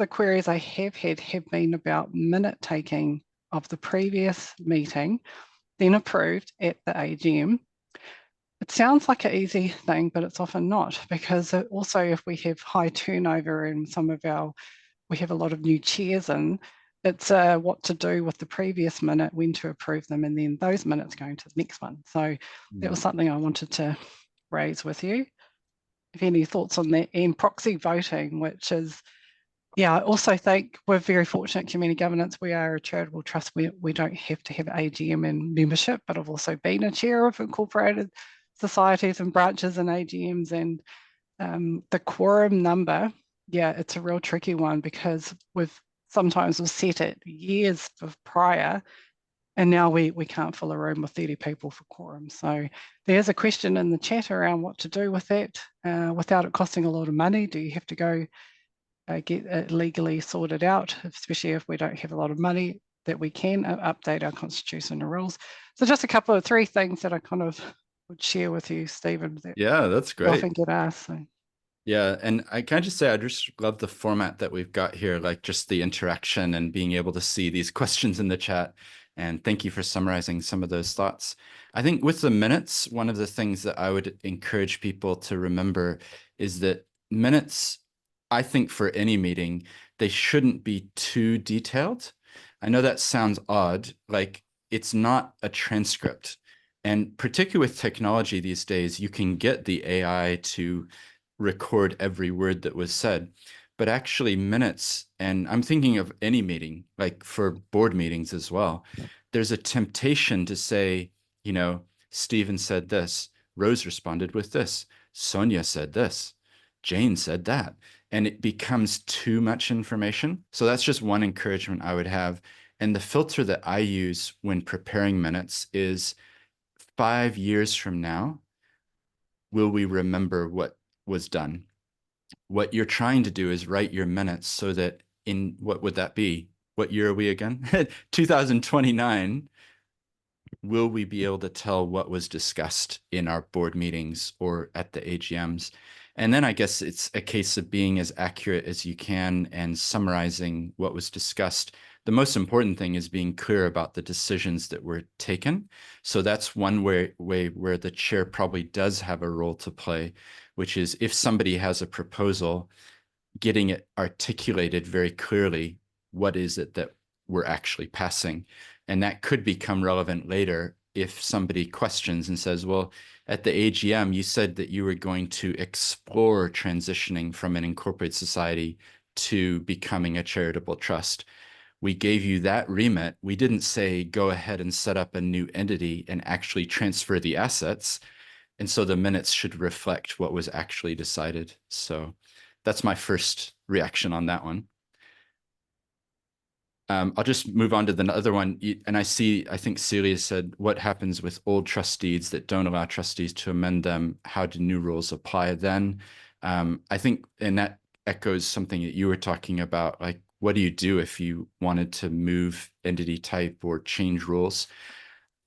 queries I have had have been about minute taking of the previous meeting, then approved at the AGM. It sounds like an easy thing, but it's often not, because also if we have high turnover and we have a lot of new chairs in, it's what to do with the previous minute, when to approve them, and then those minutes going to the next one. So that was something I wanted to raise with you. If any thoughts on that, and proxy voting, which is, I also think we're very fortunate, community governance. We are a charitable trust. We don't have to have AGM and membership, but I've also been a chair of incorporated societies and branches and AGMs, and the quorum number, it's a real tricky one, because sometimes we've set it years prior, and now we can't fill a room with 30 people for quorum. So there's a question in the chat around what to do with that without it costing a lot of money. Do you have to go get it legally sorted out, especially if we don't have a lot of money, that we can update our constitution and rules? So just three things that I kind of would share with you, Stephen. That's great. Often get asked. So. Yeah, and I can just say I just love the format that we've got here, like just the interaction and being able to see these questions in the chat. And thank you for summarizing some of those thoughts. I think with the minutes, one of the things that I would encourage people to remember is that minutes, I think for any meeting, they shouldn't be too detailed. I know that sounds odd, like it's not a transcript. And particularly with technology these days, you can get the AI to record every word that was said, but actually minutes, and I'm thinking of any meeting, like for board meetings as well, there's a temptation to say, Stephen said this, Rose responded with this, Sonya said this, Jane said that, and it becomes too much information. So that's just one encouragement I would have. And the filter that I use when preparing minutes is 5 years from now, will we remember what was done? What you're trying to do is write your minutes so that in, what would that be? What year are we again? 2029. Will we be able to tell what was discussed in our board meetings or at the AGMs? And then I guess it's a case of being as accurate as you can and summarizing what was discussed. The most important thing is being clear about the decisions that were taken. So that's one way where the chair probably does have a role to play, which is if somebody has a proposal, getting it articulated very clearly, what is it that we're actually passing? And that could become relevant later if somebody questions and says, well, at the AGM, you said that you were going to explore transitioning from an incorporated society to becoming a charitable trust. We gave you that remit. We didn't say, go ahead and set up a new entity and actually transfer the assets. And so the minutes should reflect what was actually decided. So that's my first reaction on that one. I'll just move on to the other one. And I think Celia said, what happens with old trust deeds that don't allow trustees to amend them? How do new rules apply then? I think, and that echoes something that you were talking about, like, what do you do if you wanted to move entity type or change rules?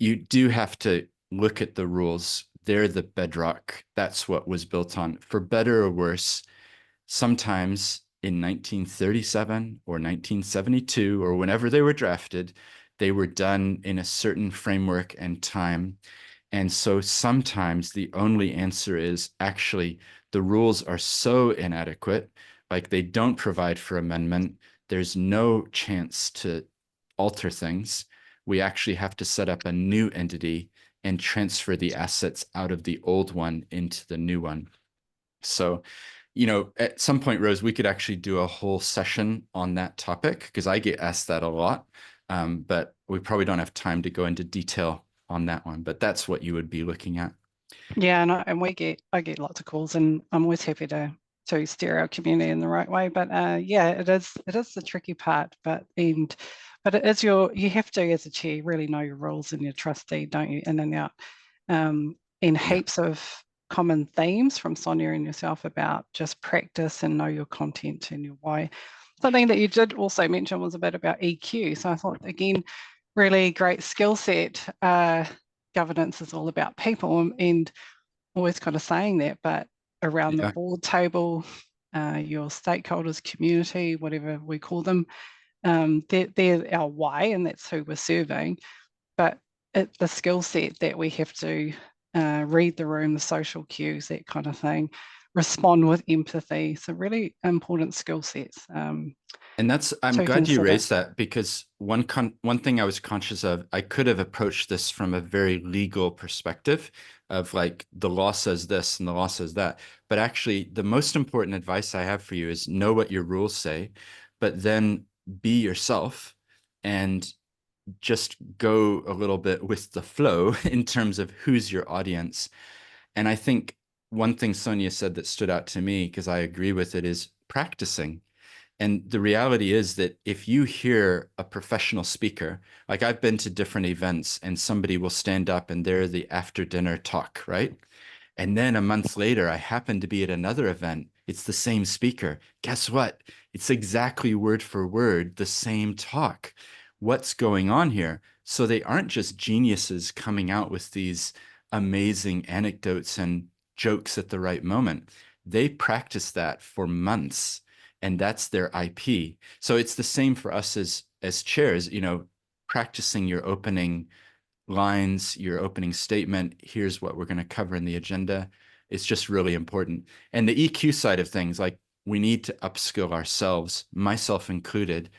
You do have to look at the rules. They're the bedrock. That's what was built on. For better or worse, sometimes in 1937 or 1972 or whenever they were drafted, they were done in a certain framework and time. And so sometimes the only answer is actually the rules are so inadequate, like they don't provide for amendment. There's no chance to alter things. We actually have to set up a new entity and transfer the assets out of the old one into the new one. So, you know, at some point, Rose, we could actually do a whole session on that topic because I get asked that a lot, but we probably don't have time to go into detail on that one, but that's what you would be looking at. Yeah, and I get lots of calls, and I'm always happy to steer our community in the right way. But yeah, it is the tricky part. But it is you have to, as a chair, really know your rules and your trustee, don't you, in and out. And heaps of common themes from Sonya and yourself about just practice and know your content and your why. Something that you did also mention was a bit about EQ. So I thought, again, really great skill set. Governance is all about people, and always kind of saying that, but around the board table, your stakeholders, community, whatever we call them, they're our why, and that's who we're serving. But the skill set that we have to read the room, the social cues, that kind of thing, respond with empathy. So really important skill sets. And I'm glad you raised that, because one thing I was conscious of, I could have approached this from a very legal perspective of like, the law says this and the law says that. But actually, the most important advice I have for you is know what your rules say, but then be yourself and just go a little bit with the flow in terms of who's your audience. And I think one thing Sonya said that stood out to me, because I agree with it, is practicing. And the reality is that if you hear a professional speaker, like I've been to different events and somebody will stand up and they're the after dinner talk, right? And then a month later, I happen to be at another event. It's the same speaker. Guess what? It's exactly word for word the same talk. What's going on here? So they aren't just geniuses coming out with these amazing anecdotes and jokes at the right moment. They practice that for months, and that's their IP. So it's the same for us as chairs, you know, practicing your opening lines, your opening statement. Here's what we're going to cover in the agenda. It's just really important. And the EQ side of things, like we need to upskill ourselves, myself included.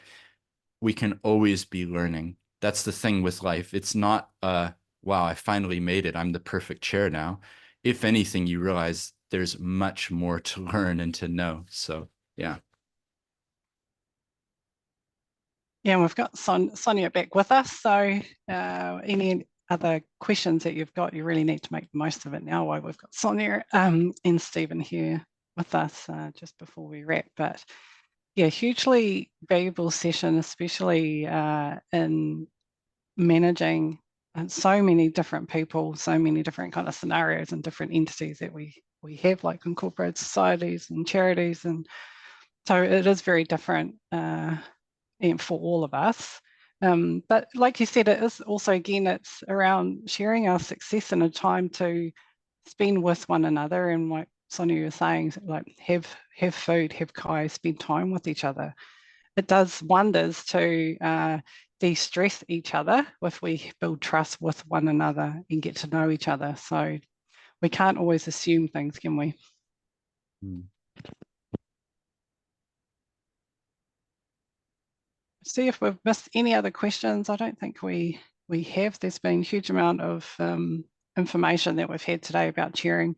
We can always be learning. That's the thing with life. It's not, wow, I finally made it. I'm the perfect chair now. If anything, you realize there's much more to learn and to know. So, yeah. Yeah, and we've got Sonya back with us. So any other questions that you've got, you really need to make the most of it now while we've got Sonya and Stephen here with us just before we wrap. But yeah, hugely valuable session, especially in managing so many different people, so many different kind of scenarios and different entities that we have, like incorporated societies and charities. And so it is very different for all of us. But like you said, it is also, again, it's around sharing our success in a time to spend with one another. And like Sonya was saying, like have food, have kai, spend time with each other. It does wonders to de-stress each other if we build trust with one another and get to know each other. So we can't always assume things, can we? See if we've missed any other questions. I don't think we have. There's been a huge amount of information that we've had today about chairing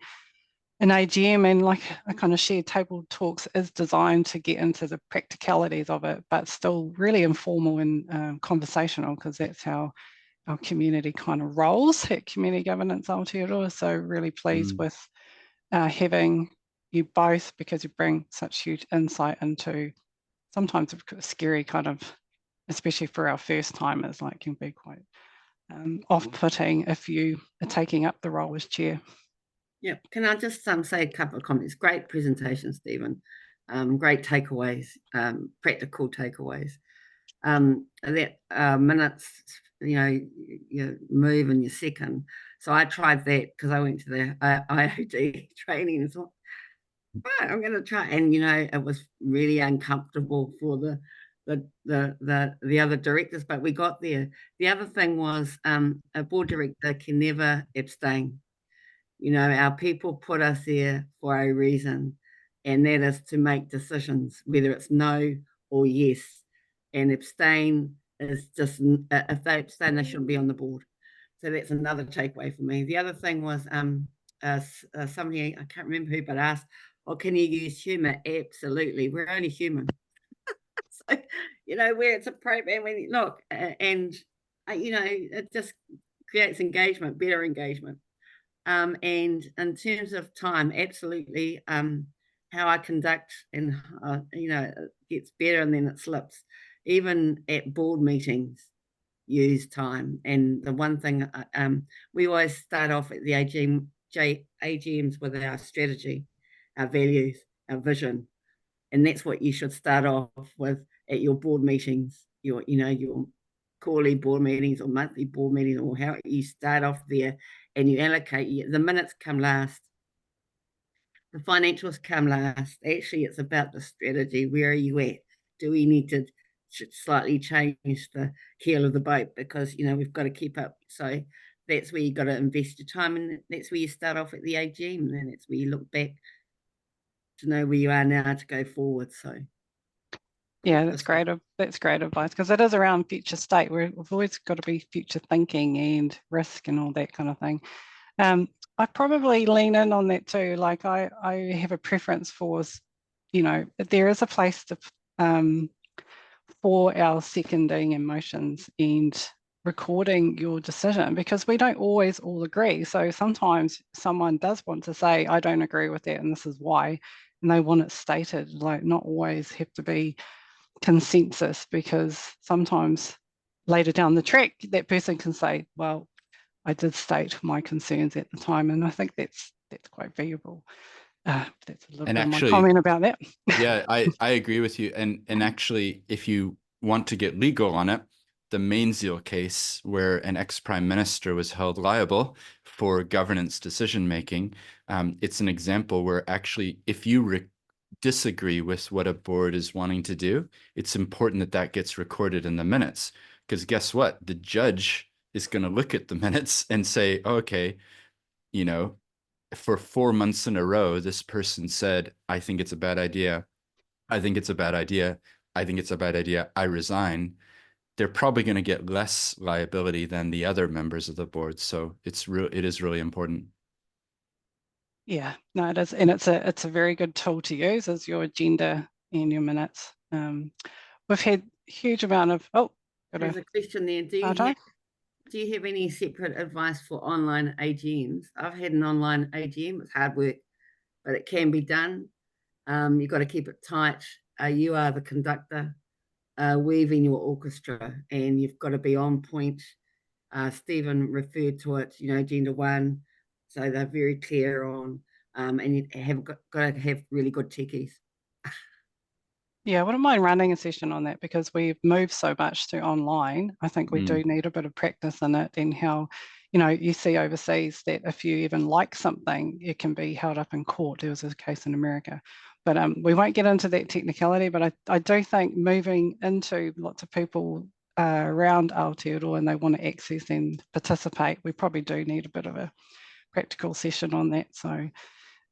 an AGM, and like a kind of shared table talks is designed to get into the practicalities of it, but still really informal and conversational, because that's how our community kind of rolls at Community Governance Aotearoa. So really pleased with having you both, because you bring such huge insight into sometimes a scary kind of, especially for our first timers, like can be quite off-putting if you are taking up the role as chair. Yeah, can I just say a couple of comments? Great presentation, Stephen. Great takeaways, practical takeaways. That minutes, you move in your second. So I tried that because I went to the IOD training as well. Right, I'm going to try. And it was really uncomfortable for the other directors, but we got there. The other thing was a board director can never abstain. Our people put us there for a reason, and that is to make decisions, whether it's no or yes. And abstain is just, if they abstain, they shouldn't be on the board. So that's another takeaway for me. The other thing was somebody, I can't remember who, but asked, "Oh, can you use humour?" Absolutely. We're only human. So, where it's appropriate, when look, and it just creates engagement, better engagement. And in terms of time, absolutely, how I conduct and it gets better and then it slips. Even at board meetings, use time. And the one thing, we always start off at the AGMs with our strategy, our values, our vision, and that's what you should start off with at your board meetings, your quarterly board meetings or monthly board meetings, or how you start off there, and you allocate. The minutes come last, the financials come last. Actually, it's about the strategy. Where are you at? Do we need to slightly change the keel of the boat, because we've got to keep up? So that's where you got to invest your time, and that's where you start off at the AGM, and that's where you look back to know where you are now to go forward. So yeah, that's great. That's great advice, because it is around future state. We've always got to be future thinking and risk and all that kind of thing. I probably lean in on that too. Like I have a preference for, there is a place to for our seconding emotions and recording your decision, because we don't always all agree. So sometimes someone does want to say, I don't agree with that and this is why, and they want it stated. Like, not always have to be consensus, because sometimes later down the track that person can say, well, I did state my concerns at the time. And I think that's quite valuable. That's a little bit of my comment about that. Yeah, I agree with you. And actually, if you want to get legal on it, the Mainzeal case, where an ex-prime minister was held liable for governance decision-making, it's an example where actually, if you disagree with what a board is wanting to do, it's important that that gets recorded in the minutes. Because guess what? The judge is going to look at the minutes and say, okay, for 4 months in a row, this person said, I think it's a bad idea. I think it's a bad idea. I think it's a bad idea. I resign. They're probably going to get less liability than the other members of the board. So it is really important. Yeah, no, it is. And it's a very good tool to use as your agenda and your minutes. We've had a huge amount of, there's a question there. Do you have any separate advice for online AGMs? I've had an online AGM. It's hard work, but it can be done. You've got to keep it tight. You are the conductor, weaving your orchestra, and you've got to be on point. Stephen referred to it, Agenda 1. So they're very clear on, and you have got to have really good techies. Yeah, I wouldn't mind running a session on that, because we've moved so much to online. I think we do need a bit of practice in it, and how, you see overseas that if you even like something, it can be held up in court. There was a case in America. But we won't get into that technicality, but I do think moving into lots of people around Aotearoa and they want to access and participate, we probably do need a bit of a practical session on that. So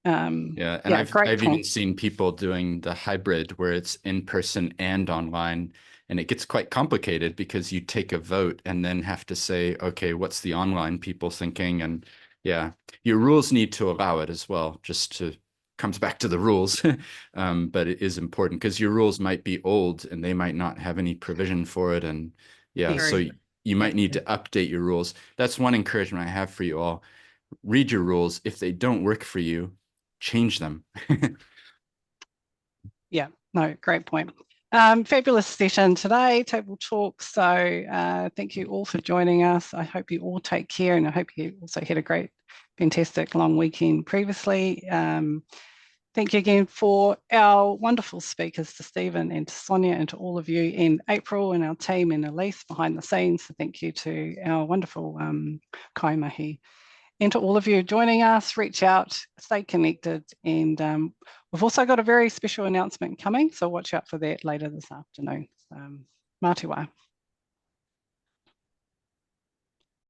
yeah, and I've even seen people doing the hybrid where it's in person and online, and it gets quite complicated because you take a vote and then have to say, okay, what's the online people thinking? And yeah, your rules need to allow it as well, comes back to the rules. But it is important because your rules might be old and they might not have any provision for it. And yeah, so you might need to update your rules. That's one encouragement I have for you all. Read your rules. If they don't work for you, change them. Yeah, no, great point. Fabulous session today, Table Talk. So thank you all for joining us. I hope you all take care, and I hope you also had a great, fantastic long weekend previously. Thank you again for our wonderful speakers, to Stephen and to Sonya, and to all of you, and April and our team and Elise behind the scenes. So thank you to our wonderful kaimahi. And to all of you joining us, reach out, stay connected. And we've also got a very special announcement coming, so watch out for that later this afternoon. Mā te wā.